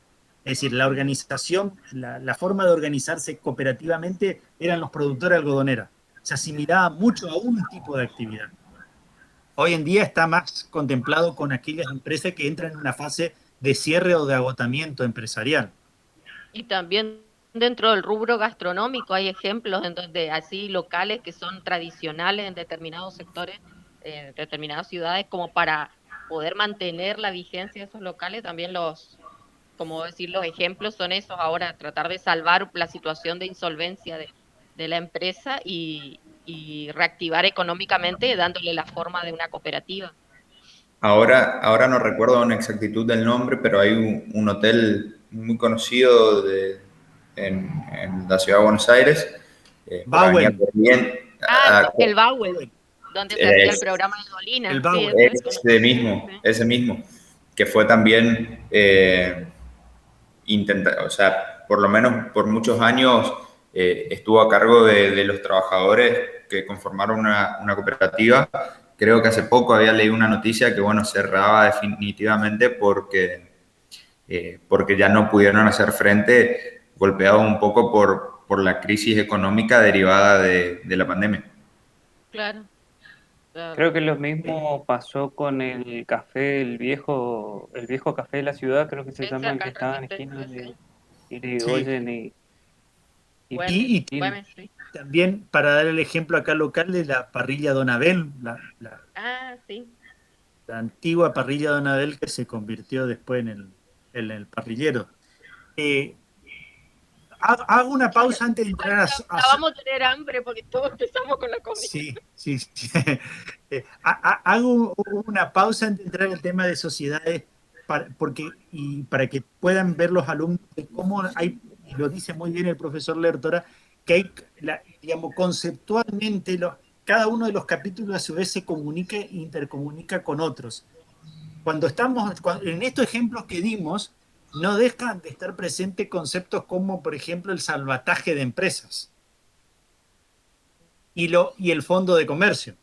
Es decir, la organización, la forma de organizarse cooperativamente eran los productores algodoneros. Se asimilaba mucho a un tipo de actividad. Hoy en día está más contemplado con aquellas empresas que entran en una fase de cierre o de agotamiento empresarial. Y también dentro del rubro gastronómico hay ejemplos en donde así locales que son tradicionales en determinados sectores, en determinadas ciudades, como para poder mantener la vigencia de esos locales, también como decir, los ejemplos son esos ahora, tratar de salvar la situación de insolvencia de la empresa y reactivar económicamente dándole la forma de una cooperativa. Ahora no recuerdo con exactitud el nombre, pero hay un hotel muy conocido en la ciudad de Buenos Aires, por Avenida Bauen. Corrientes. El Bauen, donde se hacía el programa de Dolina. El Sí, Bauen. ese es conocido. Ese mismo, que fue también o sea, por lo menos por muchos años estuvo a cargo de los trabajadores que conformaron una cooperativa. Creo que hace poco había leído una noticia que, bueno, cerraba definitivamente porque ya no pudieron hacer frente, golpeado un poco por la crisis económica derivada de la pandemia. Claro. Creo que lo mismo pasó con el café, el viejo café de la ciudad, creo que se llama, el Cerca que del estaba en la esquina Resistencia, sí. de Sí. Irigoyen y Güemes, Y Güemes, sí. también, para dar el ejemplo acá local, de la parrilla Don Abel, Sí. la antigua parrilla Don Abel que se convirtió después en el parrillero. Hago una pausa antes de entrar Ya vamos a tener hambre porque todos empezamos con la comida. Sí. Hago una pausa antes de entrar al tema de sociedades para que puedan ver los alumnos de cómo hay, y lo dice muy bien el profesor Lertora, que hay, digamos, conceptualmente cada uno de los capítulos a su vez se comunica e intercomunica con otros. En estos ejemplos que dimos, no dejan de estar presentes conceptos como, por ejemplo, el salvataje de empresas y el fondo de comercio.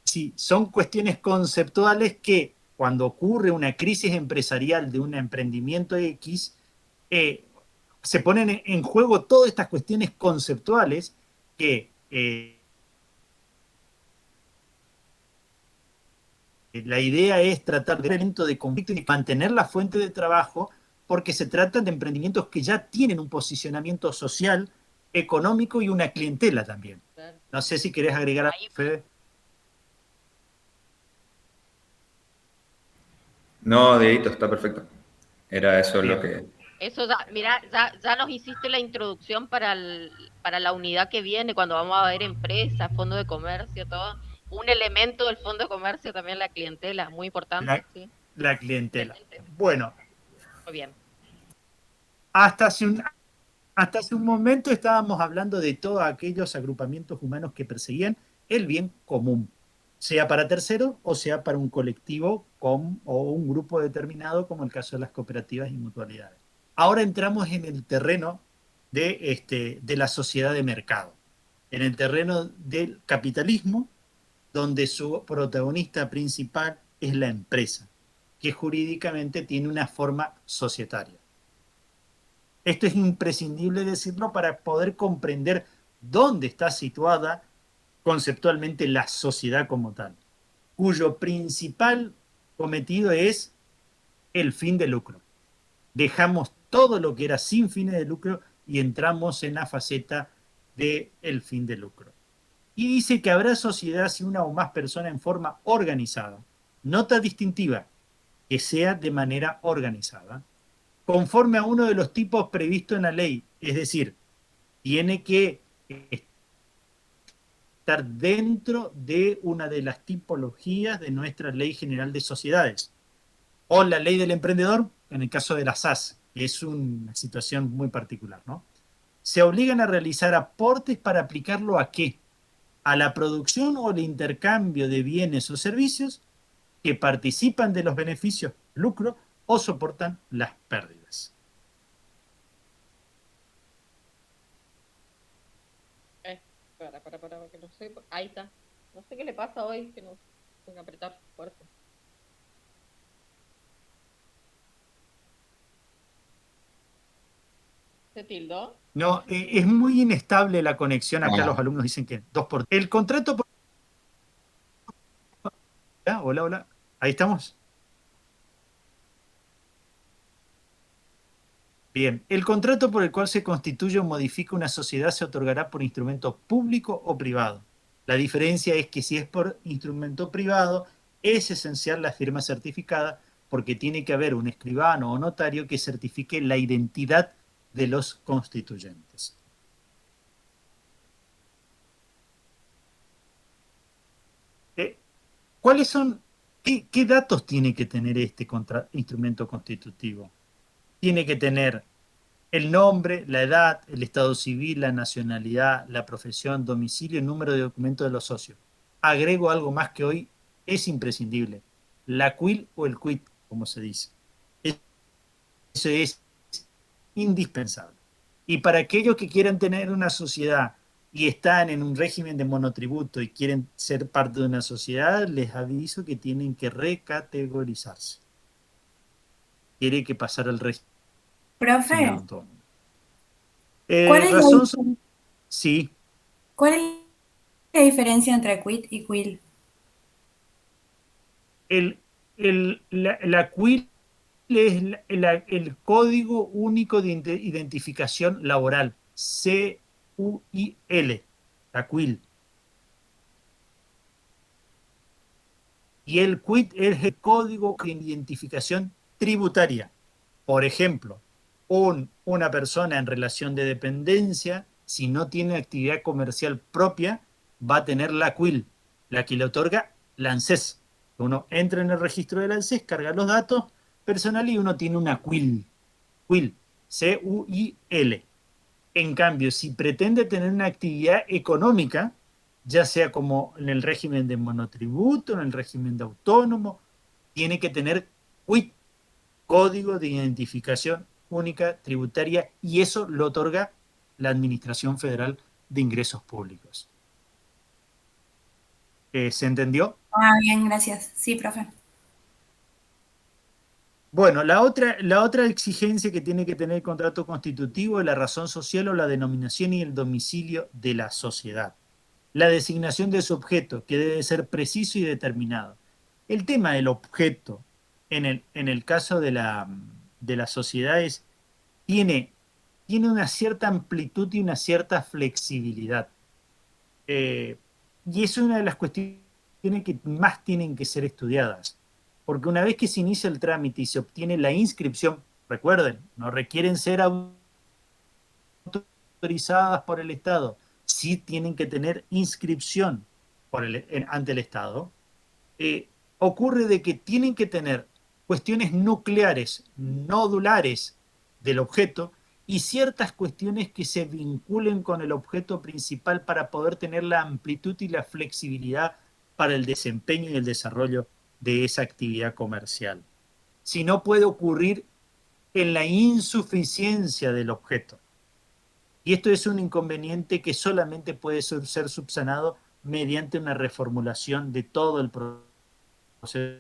Sí, son cuestiones conceptuales que cuando ocurre una crisis empresarial de un emprendimiento X, se ponen en juego todas estas cuestiones conceptuales que La idea es tratar de elemento de conflicto y mantener la fuente de trabajo, porque se trata de emprendimientos que ya tienen un posicionamiento social, económico y una clientela también. Claro. No sé si querés agregar algo, Ahí, Fede. No, Dieguito, está perfecto. Era eso lo Bien. que... eso ya, mira, ya nos hiciste la introducción para la unidad que viene, cuando vamos a ver empresas, fondo de comercio, todo. Un elemento del fondo de comercio también la clientela, muy importante, La, sí. la clientela. Excelente. Bueno, Muy bien. hasta hasta hace un momento estábamos hablando de todos aquellos agrupamientos humanos que perseguían el bien común, sea para terceros o sea para un colectivo o un grupo determinado, como el caso de las cooperativas y mutualidades. Ahora entramos en el terreno de la sociedad de mercado, en el terreno del capitalismo, donde su protagonista principal es la empresa, que jurídicamente tiene una forma societaria. Esto es imprescindible decirlo para poder comprender dónde está situada conceptualmente la sociedad como tal, cuyo principal cometido es el fin de lucro. Dejamos todo lo que era sin fines de lucro y entramos en la faceta del fin de lucro. Y dice que habrá sociedad si una o más personas en forma organizada. Nota distintiva, que sea de manera organizada, conforme a uno de los tipos previstos en la ley. Es decir, tiene que estar dentro de una de las tipologías de nuestra Ley General de Sociedades. O la ley del emprendedor, en el caso de la SAS, que es una situación muy particular, ¿no? Se obligan a realizar aportes para aplicarlo ¿a qué? A la producción o el intercambio de bienes o servicios que participan de los beneficios, lucro o soportan las pérdidas. Que no sé, ahí está. No sé qué le pasa hoy, que no tengo que apretar fuerte. ¿Se tildó? No, es muy inestable la conexión. Acá los Ah, alumnos dicen que 2 por... El contrato... Ah, hola, hola. Ahí estamos. Bien. El contrato por el cual se constituye o modifica una sociedad se otorgará por instrumento público o privado. La diferencia es que si es por instrumento privado, es esencial la firma certificada porque tiene que haber un escribano o notario que certifique la identidad de los constituyentes. ¿Cuáles son, qué datos tiene que tener este instrumento constitutivo? Tiene que tener el nombre, la edad, el estado civil, la nacionalidad, la profesión, domicilio y número de documento de los socios. Agrego algo más que hoy es imprescindible: la CUIL o el QUIT, como se dice. Eso es indispensable. Y para aquellos que quieran tener una sociedad y están en un régimen de monotributo y quieren ser parte de una sociedad, les aviso que tienen que recategorizarse. Tiene que pasar al régimen Profe, autónomo. ¿cuál es Razón, sí, cuál es la diferencia entre quit y quill? la CUIL es el Código Único de Identificación Laboral, CUIL, la CUIL. Y el QUIT es el Código de Identificación Tributaria. Por ejemplo, una persona en relación de dependencia, si no tiene actividad comercial propia, va a tener la CUIL, la que le otorga la ANSES. Uno entra en el registro de la ANSES, carga los datos personales y uno tiene una CUIL. CUIL, C-U-I-L. En cambio, si pretende tener una actividad económica, ya sea como en el régimen de monotributo, en el régimen de autónomo, tiene que tener CUIT, Código de Identificación Única Tributaria, y eso lo otorga la Administración Federal de Ingresos Públicos. ¿Se entendió? Ah, bien, gracias. Sí, profe. Bueno, la otra exigencia que tiene que tener el contrato constitutivo es la razón social o la denominación y el domicilio de la sociedad. La designación de su objeto, que debe ser preciso y determinado. El tema del objeto en el caso de las sociedades tiene, tiene una cierta amplitud y una cierta flexibilidad. Eh, y es una de las cuestiones que más tienen que ser estudiadas. Porque una vez que se inicia el trámite y se obtiene la inscripción, recuerden, no requieren ser autorizadas por el Estado, sí tienen que tener inscripción ante el Estado. Ocurre de que tienen que tener cuestiones nucleares, nodulares del objeto y ciertas cuestiones que se vinculen con el objeto principal para poder tener la amplitud y la flexibilidad para el desempeño y el desarrollo de esa actividad comercial. Si no, puede ocurrir en la insuficiencia del objeto. Y esto es un inconveniente que solamente puede ser subsanado mediante una reformulación de todo el proceso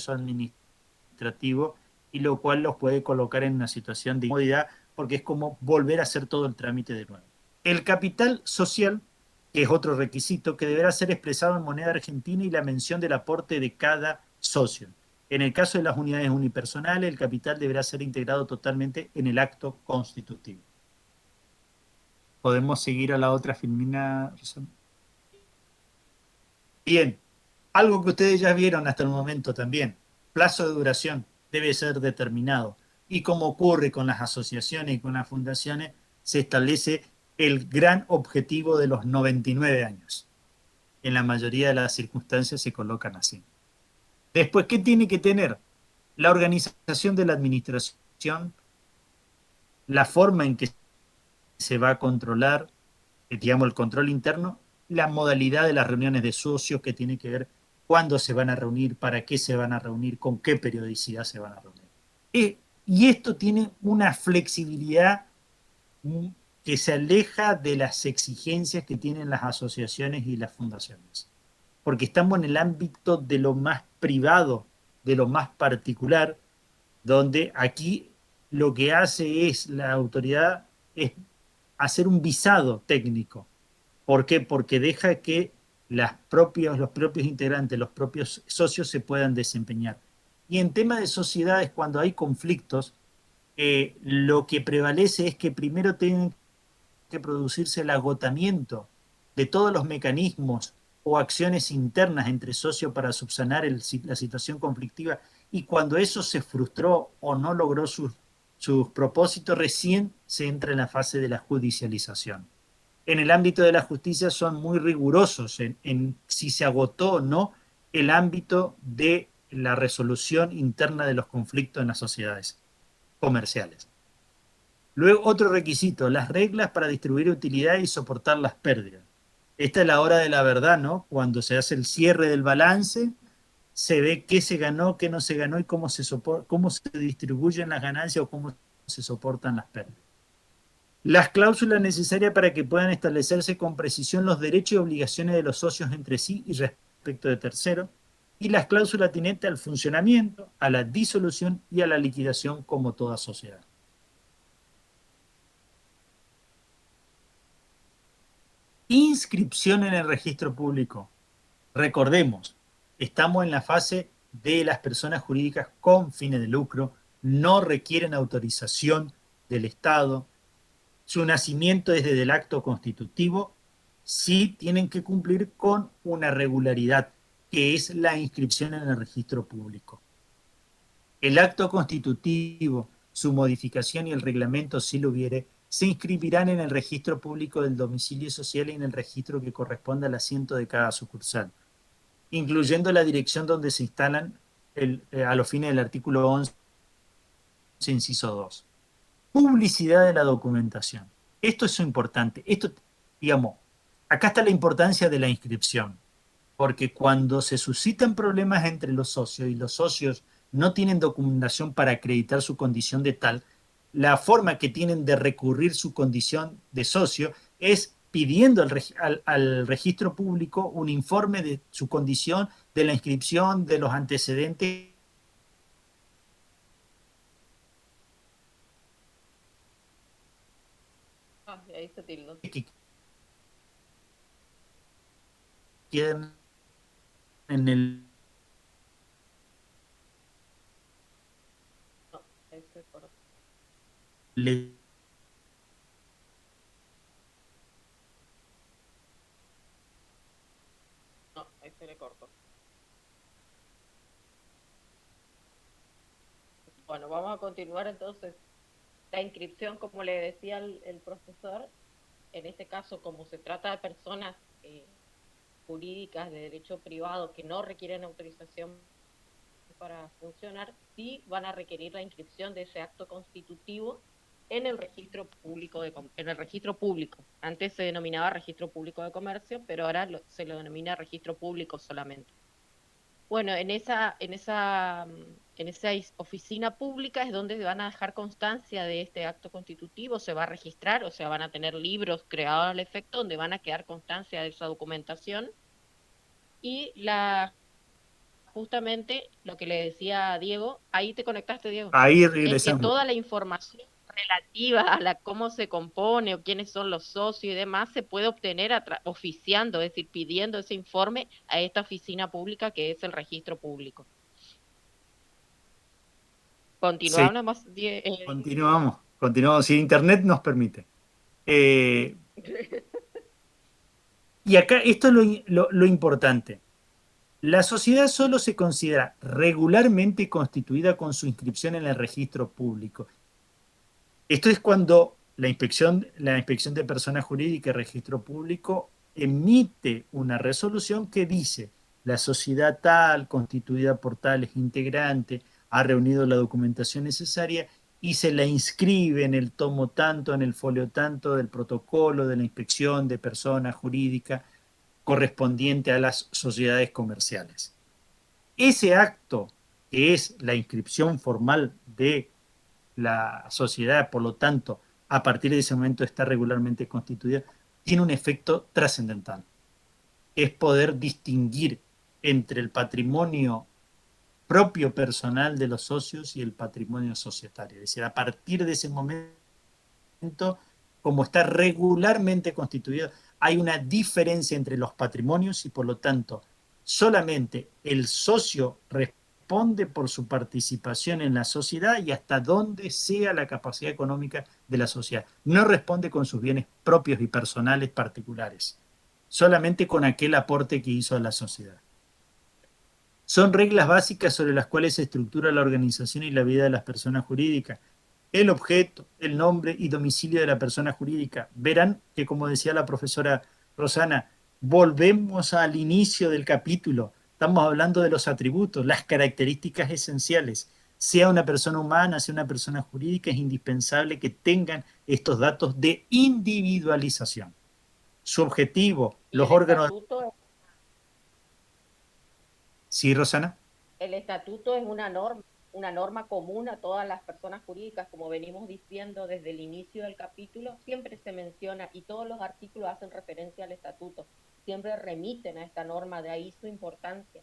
administrativo, y lo cual los puede colocar en una situación de incomodidad porque es como volver a hacer todo el trámite de nuevo. El capital social, que es otro requisito, que deberá ser expresado en moneda argentina y la mención del aporte de cada socio. En el caso de las unidades unipersonales, el capital deberá ser integrado totalmente en el acto constitutivo. ¿Podemos seguir a la otra, Filmina? Bien, algo que ustedes ya vieron hasta el momento también, plazo de duración debe ser determinado. Y como ocurre con las asociaciones y con las fundaciones, se establece el gran objetivo de los 99 años. En la mayoría de las circunstancias se colocan así. Después, ¿qué tiene que tener? La organización de la administración, la forma en que se va a controlar, digamos, el control interno, la modalidad de las reuniones de socios, que tiene que ver cuándo se van a reunir, para qué se van a reunir, con qué periodicidad se van a reunir. Y esto tiene una flexibilidad que se aleja de las exigencias que tienen las asociaciones y las fundaciones, porque estamos en el ámbito de lo más privado, de lo más particular, donde aquí lo que hace es la autoridad es hacer un visado técnico. ¿Por qué? Porque deja que los propios integrantes, los propios socios se puedan desempeñar. Y en tema de sociedades, cuando hay conflictos, lo que prevalece es que primero tienen que producirse el agotamiento de todos los mecanismos o acciones internas entre socios para subsanar la situación conflictiva, y cuando eso se frustró o no logró sus propósitos, recién se entra en la fase de la judicialización. En el ámbito de la justicia son muy rigurosos en si se agotó o no el ámbito de la resolución interna de los conflictos en las sociedades comerciales. Luego, otro requisito, las reglas para distribuir utilidades y soportar las pérdidas. Esta es la hora de la verdad, ¿no? Cuando se hace el cierre del balance, se ve qué se ganó, qué no se ganó y cómo cómo se distribuyen las ganancias o cómo se soportan las pérdidas. Las cláusulas necesarias para que puedan establecerse con precisión los derechos y obligaciones de los socios entre sí y respecto de terceros, y las cláusulas atinentes al funcionamiento, a la disolución y a la liquidación como toda sociedad. Inscripción en el registro público. Recordemos, estamos en la fase de las personas jurídicas con fines de lucro, no requieren autorización del Estado. Su nacimiento es desde el acto constitutivo, sí tienen que cumplir con una regularidad, que es la inscripción en el registro público. El acto constitutivo, su modificación y el reglamento, si lo hubiere, se inscribirán en el registro público del domicilio social y en el registro que corresponda al asiento de cada sucursal, incluyendo la dirección donde se instalan a los fines del artículo 11, inciso 2. Publicidad de la documentación. Esto es importante. Esto, digamos, acá está la importancia de la inscripción, porque cuando se suscitan problemas entre los socios y los socios no tienen documentación para acreditar su condición de tal, la forma que tienen de recurrir su condición de socio es pidiendo al registro público un informe de su condición, de la inscripción, de los antecedentes Ah, ahí se tildó. que quedan en el le No, ahí se le cortó. Bueno, vamos a continuar entonces. La inscripción, como le decía el profesor, en este caso, como se trata de personas jurídicas de derecho privado que no requieren autorización para funcionar, sí van a requerir la inscripción de ese acto constitutivo en el registro público en el registro público. Antes se denominaba registro público de comercio, pero ahora se lo denomina registro público solamente. Bueno, en esa oficina pública es donde van a dejar constancia de este acto constitutivo, se va a registrar, o sea, van a tener libros creados al efecto donde van a quedar constancia de esa documentación y justamente lo que le decía a Diego, ahí te conectaste, Diego, ahí es que regresamos. toda la información relativa a cómo se compone o quiénes son los socios y demás se puede obtener oficiando, es decir, pidiendo ese informe a esta oficina pública que es el registro público. Sí, Continuamos más. continuamos, si Internet nos permite. Eh, y acá, esto es lo importante. La sociedad solo se considera regularmente constituida con su inscripción en el registro público. Esto es cuando la inspección de personas jurídicas y registro público emite una resolución que dice la sociedad tal, constituida por tales integrantes, ha reunido la documentación necesaria y se la inscribe en el tomo tanto, en el folio tanto del protocolo de la inspección de personas jurídicas correspondiente a las sociedades comerciales. Ese acto, que es la inscripción formal de la sociedad, por lo tanto, a partir de ese momento está regularmente constituida, tiene un efecto trascendental. Es poder distinguir entre el patrimonio propio personal de los socios y el patrimonio societario. Es decir, a partir de ese momento, como está regularmente constituido, hay una diferencia entre los patrimonios y por lo tanto solamente el socio responde por su participación en la sociedad y hasta donde sea la capacidad económica de la sociedad. No responde con sus bienes propios y personales particulares, solamente con aquel aporte que hizo a la sociedad. Son reglas básicas sobre las cuales se estructura la organización y la vida de las personas jurídicas. El objeto, el nombre y domicilio de la persona jurídica. Verán que, como decía la profesora Rosana, volvemos al inicio del capítulo. Estamos hablando de los atributos, las características esenciales. Sea una persona humana, sea una persona jurídica, es indispensable que tengan estos datos de individualización. Su objetivo, los órganos... ¿Sí, Rosana? El estatuto es una norma común a todas las personas jurídicas, como venimos diciendo desde el inicio del capítulo, siempre se menciona y todos los artículos hacen referencia al estatuto, siempre remiten a esta norma, de ahí su importancia.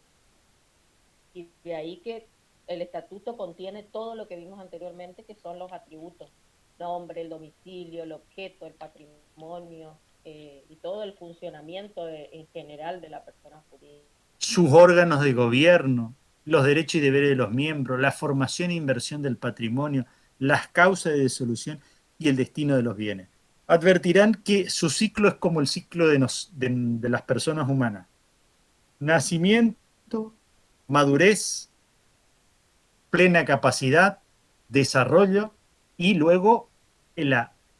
Y de ahí que el estatuto contiene todo lo que vimos anteriormente, que son los atributos, nombre, el domicilio, el objeto, el patrimonio y todo el funcionamiento en general de la persona jurídica. Sus órganos de gobierno, los derechos y deberes de los miembros, la formación e inversión del patrimonio, las causas de disolución y el destino de los bienes. Advertirán que su ciclo es como el ciclo de las personas humanas. Nacimiento, madurez, plena capacidad, desarrollo y luego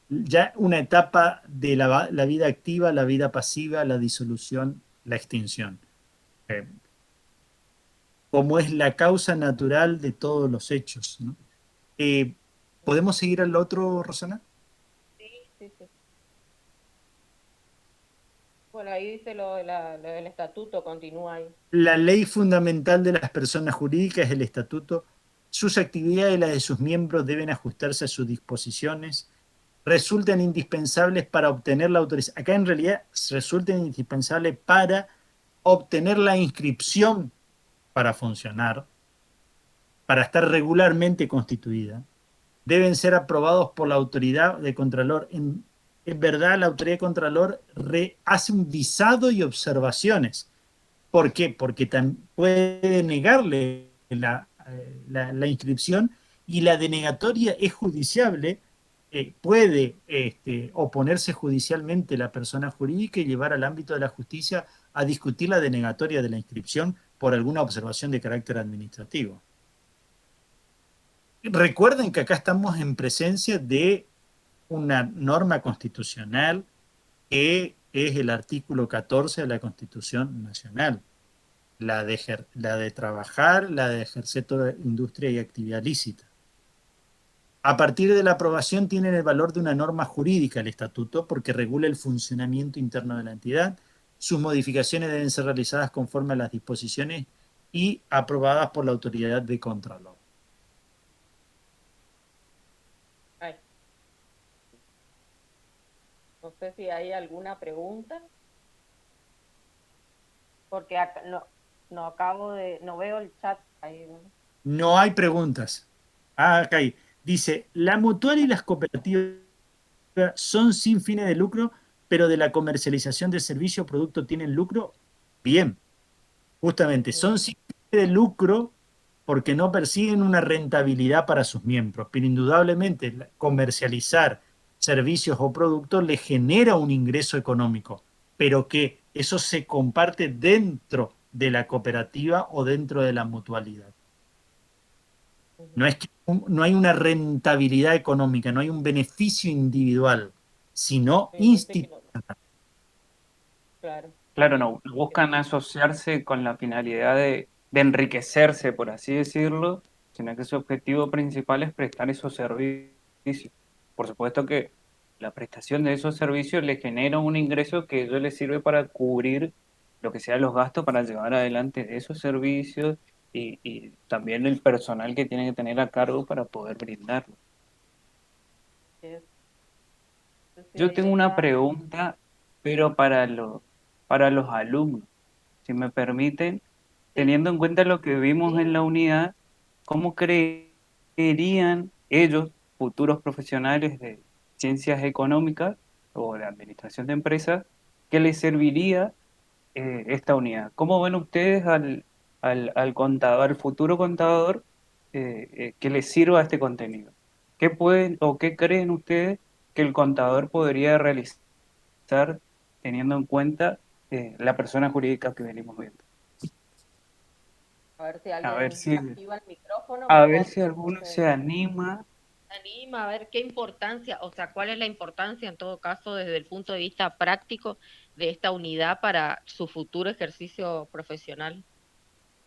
ya una etapa de la vida activa, la vida pasiva, la disolución, la extinción. Como es la causa natural de todos los hechos, ¿no? ¿Podemos seguir al otro, Rosana? Sí. Bueno, ahí dice lo del estatuto, continúa ahí. La ley fundamental de las personas jurídicas es el estatuto. Sus actividades y las de sus miembros deben ajustarse a sus disposiciones. Resultan indispensables para obtener la autorización. Acá en realidad resultan indispensables para obtener la inscripción para funcionar, para estar regularmente constituida. Deben ser aprobados por la autoridad de Contralor. En verdad, la autoridad de Contralor hace un visado y observaciones. ¿Por qué? Porque puede negarle la inscripción y la denegatoria es judiciable puede oponerse judicialmente la persona jurídica y llevar al ámbito de la justicia a discutir la denegatoria de la inscripción por alguna observación de carácter administrativo. Recuerden que acá estamos en presencia de una norma constitucional que es el artículo 14 de la Constitución Nacional, la de trabajar, la de ejercer toda industria y actividad lícita. A partir de la aprobación tienen el valor de una norma jurídica el estatuto porque regula el funcionamiento interno de la entidad. Sus modificaciones deben ser realizadas conforme a las disposiciones y aprobadas por la autoridad de Contralor. Ay. No sé si hay alguna pregunta, porque acá no veo el chat ahí, ¿no? No hay preguntas. Acá hay. Dice, la mutual y las cooperativas son sin fines de lucro, pero de la comercialización de servicio o producto tienen lucro. Bien, justamente, son sin fines de lucro porque no persiguen una rentabilidad para sus miembros, pero indudablemente comercializar servicios o productos les genera un ingreso económico, pero que eso se comparte dentro de la cooperativa o dentro de la mutualidad. No es que no hay una rentabilidad económica, no hay un beneficio individual, sino institucional. Claro. Claro, no buscan asociarse con la finalidad de enriquecerse, por así decirlo, sino que su objetivo principal es prestar esos servicios. Por supuesto que la prestación de esos servicios le genera un ingreso que ellos les sirve para cubrir lo que sean los gastos para llevar adelante esos servicios y también el personal que tiene que tener a cargo para poder brindarlo. Yo tengo una pregunta, pero para los alumnos, si me permiten, teniendo en cuenta lo que vimos en la unidad, ¿cómo creerían ellos, futuros profesionales de ciencias económicas o de administración de empresas, que les serviría esta unidad? ¿Cómo ven ustedes al contador, al futuro contador, que les sirva este contenido? ¿Qué pueden o qué creen ustedes que el contador podría realizar teniendo en cuenta la persona jurídica que venimos viendo? A ver si A ver alguien si, activa el micrófono a ver mejor. si alguno se anima. Anima a ver qué importancia, o sea, cuál es la importancia en todo caso desde el punto de vista práctico de esta unidad para su futuro ejercicio profesional.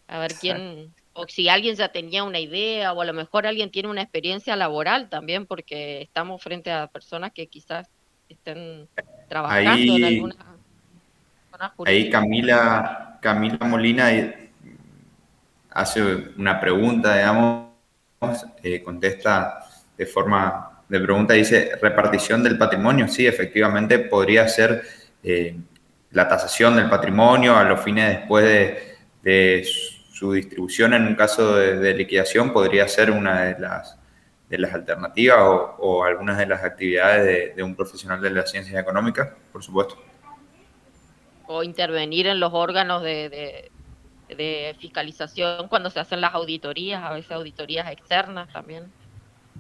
A ver quién, o si alguien ya tenía una idea, o a lo mejor alguien tiene una experiencia laboral también, porque estamos frente a personas que quizás estén trabajando en Ahí, alguna zona ahí jurídica. Camila Molina hace una pregunta, digamos, contesta de forma de pregunta, dice, repartición del patrimonio. Sí, efectivamente podría ser la tasación del patrimonio a los fines después de su distribución en un caso de liquidación, podría ser una de las alternativas o algunas de las actividades de un profesional de las ciencias económicas, por supuesto. O intervenir en los órganos de fiscalización cuando se hacen las auditorías, a veces auditorías externas también.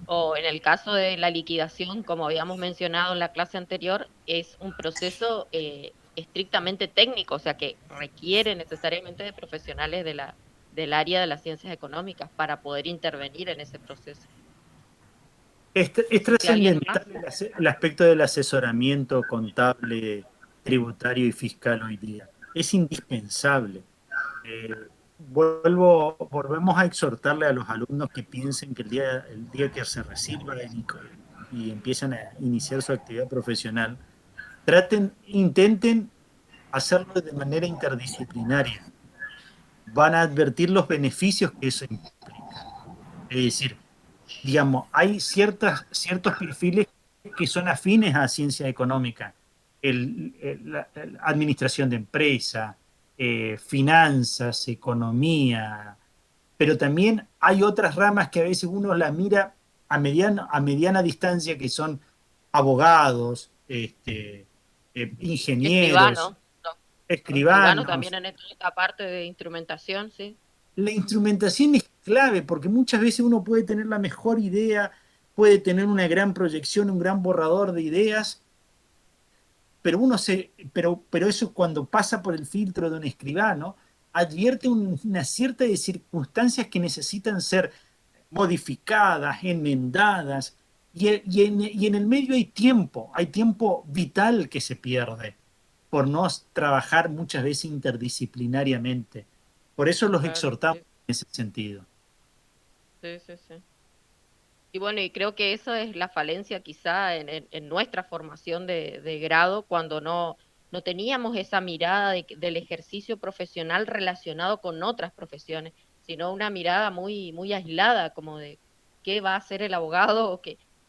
O en el caso de la liquidación, como habíamos mencionado en la clase anterior, es un proceso estrictamente técnico, o sea que requiere necesariamente de profesionales del área de las ciencias económicas para poder intervenir en ese proceso. Es Si alguien más, trascendental el aspecto del asesoramiento contable, tributario y fiscal hoy día. Es indispensable. Volvemos a exhortarle a los alumnos que piensen que el día que se reciban y empiezan a iniciar su actividad profesional, intenten hacerlo de manera interdisciplinaria. Van a advertir los beneficios que eso implica. Es decir, digamos, hay ciertos perfiles que son afines a ciencia económica, la administración de empresa, finanzas, economía, pero también hay otras ramas que a veces uno las mira a mediana distancia, que son abogados, ingenieros, escribano, los escribanos también escribanos. en esta parte de instrumentación, sí. La instrumentación es clave porque muchas veces uno puede tener la mejor idea puede tener una gran proyección, un gran borrador de ideas, pero eso cuando pasa por el filtro de un escribano, advierte una cierta de circunstancias que necesitan ser modificadas, enmendadas, y en el medio hay tiempo vital que se pierde por no trabajar muchas veces interdisciplinariamente. Por eso los Claro, exhortamos sí, en ese sentido. sí, sí, sí. Y bueno, y creo que eso es la falencia quizá en nuestra formación de grado, cuando no teníamos esa mirada del ejercicio profesional relacionado con otras profesiones, sino una mirada muy aislada, como de qué va a hacer el abogado,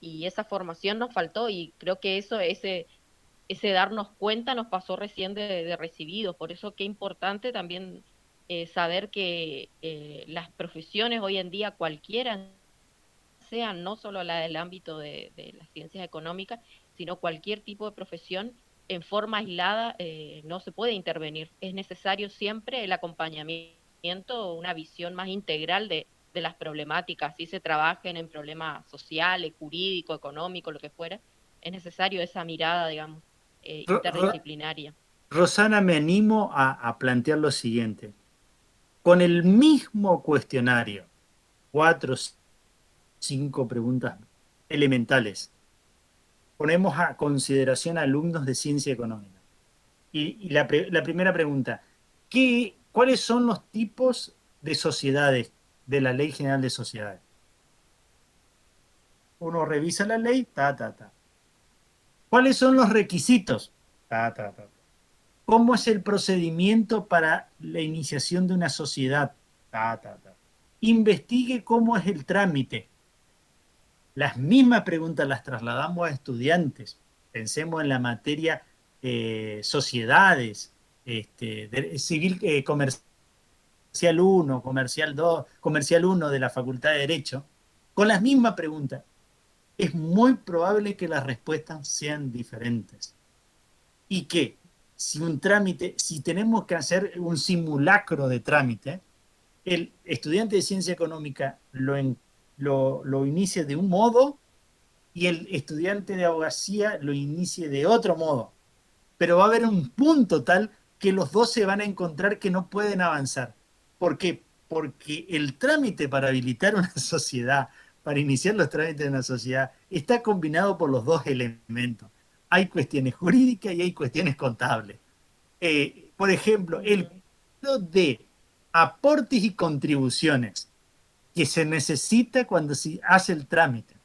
y esa formación nos faltó, y creo que ese darnos cuenta nos pasó recién de recibidos. Por eso qué importante también saber que las profesiones hoy en día, cualquiera sea, no solo la del ámbito de las ciencias económicas, sino cualquier tipo de profesión, en forma aislada no se puede intervenir. Es necesario siempre el acompañamiento, una visión más integral de las problemáticas, si se trabajen en problemas sociales, jurídicos, económicos, lo que fuera, es necesario esa mirada, digamos, Ro- Ro- interdisciplinaria. Rosana, me animo a plantear lo siguiente. Con el mismo cuestionario, 4 o 5 preguntas elementales, ponemos a consideración alumnos de ciencia económica. Y la primera pregunta, ¿cuáles son los tipos de sociedades de la Ley General de Sociedades? Uno revisa la ley, ta, ta, ta. ¿Cuáles son los requisitos? Ta, ta, ta. ¿Cómo es el procedimiento para la iniciación de una sociedad? Ta, ta, ta. Investigue cómo es el trámite. Las mismas preguntas las trasladamos a estudiantes. Pensemos en la materia sociedades, civil, comercial 1, comercial 2, comercial 1 de la Facultad de Derecho, con las mismas preguntas. Es muy probable que las respuestas sean diferentes. Y que si tenemos que hacer un simulacro de trámite, el estudiante de ciencia económica lo inicie de un modo y el estudiante de abogacía lo inicie de otro modo. Pero va a haber un punto tal que los dos se van a encontrar que no pueden avanzar. ¿Por qué? Porque el trámite para habilitar una sociedad, para iniciar los trámites de una sociedad, está combinado por los dos elementos. Hay cuestiones jurídicas y hay cuestiones contables. Por ejemplo, el Ujú. de aportes y contribuciones que se necesita cuando se hace el trámite.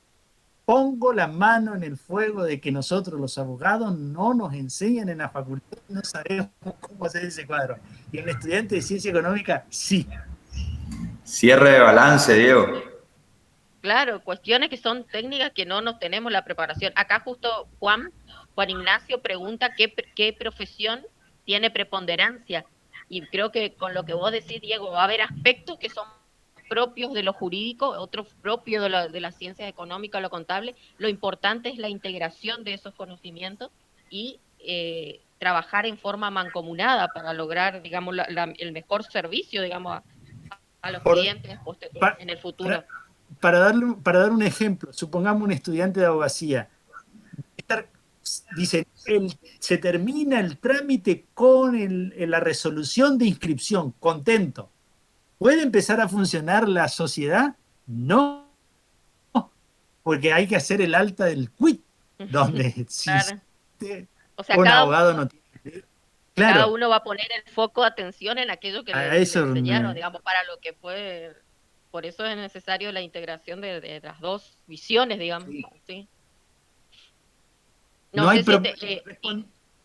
Pongo la mano en el fuego de que nosotros los abogados no nos enseñan en la facultad, no sabemos cómo hacer ese cuadro. Y el estudiante de ciencia económica, sí. Cierre de balance, Diego. Claro, cuestiones que son técnicas que no nos tenemos la preparación. Acá justo Juan Ignacio pregunta qué profesión tiene preponderancia. Y creo que con lo que vos decís, Diego, va a haber aspectos que son propios de lo jurídico, otros propios de las ciencias económicas, lo contable. Lo importante es la integración de esos conocimientos y trabajar en forma mancomunada para lograr, digamos, el mejor servicio, digamos, a los Por, clientes pa- en el para, futuro. para dar un ejemplo, supongamos un estudiante de abogacía, dice, se termina el trámite con la resolución de inscripción, contento. ¿Puede empezar a funcionar la sociedad? No, porque hay que hacer el alta del quit, donde si Claro. usted, O sea, un abogado no tiene... cada Claro, uno va a poner el foco de atención en aquello que a le eso enseñaron, digamos, para lo que fue. Por eso es necesario la integración de las dos visiones, digamos, ¿sí? No no hay sé si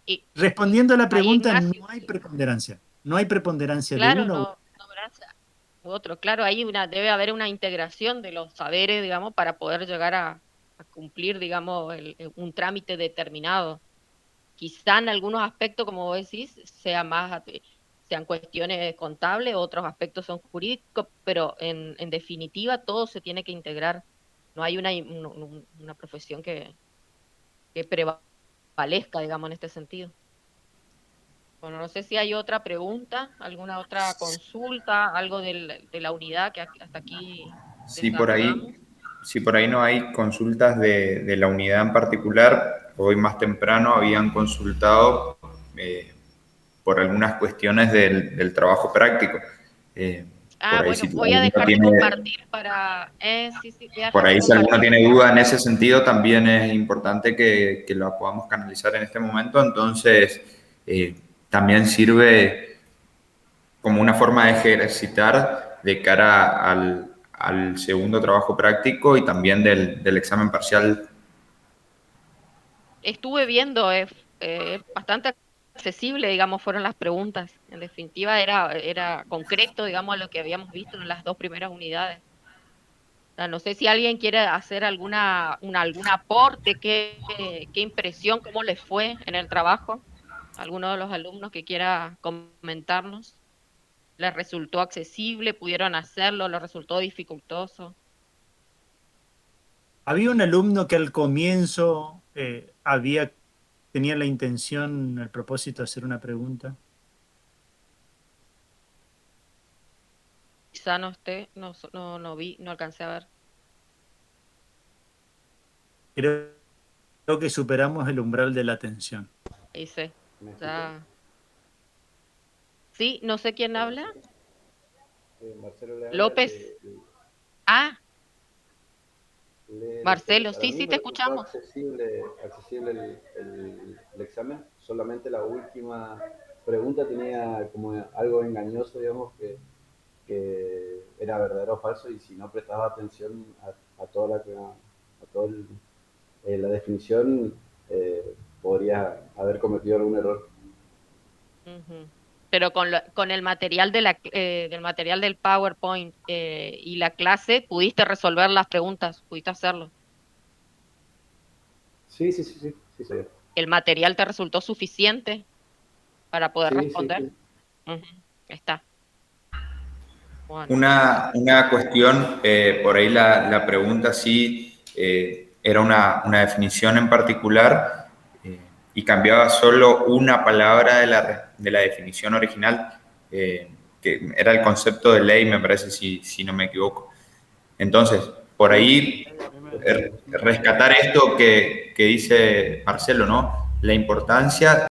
y respondiendo a la ahí pregunta, Ignacio, no hay preponderancia. No hay preponderancia de claro, uno u no gracias. Otro, claro, ahí debe haber una integración de los saberes, digamos, para poder llegar a cumplir, digamos, un trámite determinado. Quizá en algunos aspectos, como vos decís, sean cuestiones contables, otros aspectos son jurídicos, pero en definitiva todo se tiene que integrar. No hay una profesión que prevalezca, digamos, en este sentido. Bueno, no sé si hay otra pregunta, alguna otra consulta, algo de la unidad que hasta aquí Sí, por ahí, desarrollamos. si por ahí no hay consultas de la unidad en particular, hoy más temprano habían consultado por algunas cuestiones del trabajo práctico. Por ahí Bueno, si voy a alguno dejar de tiene, compartir para... sí, sí, voy a por dejar de ahí si alguno compartir. tiene duda en ese sentido, también es importante que la podamos canalizar en este momento. Entonces, también sirve como una forma de ejercitar de cara al segundo trabajo práctico y también del examen parcial. Estuve viendo, bastante accesible, digamos, fueron las preguntas. En definitiva, era concreto, digamos, a lo que habíamos visto en las dos primeras unidades. O sea, no sé si alguien quiere hacer algún aporte, qué impresión, cómo les fue en el trabajo. Alguno de los alumnos que quiera comentarnos. ¿Les resultó accesible? ¿Pudieron hacerlo? ¿Les resultó dificultoso? Había un alumno que al comienzo tenía la intención, el propósito de hacer una pregunta. Quizá no esté, no vi, no alcancé a ver. Creo que superamos el umbral de la atención. Hice, ya. Sí, no sé quién habla. Marcelo le habla. López. Ah, Le decía que Marcelo, para sí, mí sí, me te resultó escuchamos. accesible el examen, solamente la última pregunta tenía como algo engañoso, digamos, que era verdadero o falso, y si no prestaba atención a toda la definición, podría haber cometido algún error. Ujú. Pero con el material del material del PowerPoint y la clase, pudiste resolver las preguntas, pudiste hacerlo. Sí, sí, sí, sí, sí, sí. ¿El material te resultó suficiente para poder Sí, sí, responder? sí. Ujú, está. Bueno. Una cuestión, por ahí la pregunta sí era una definición en particular y cambiaba solo una palabra de la definición original, que era el concepto de ley, me parece, si no me equivoco. Entonces, por Sí, ahí A mí me pasó lo rescatar mismo. esto que dice Marcelo, ¿no? La importancia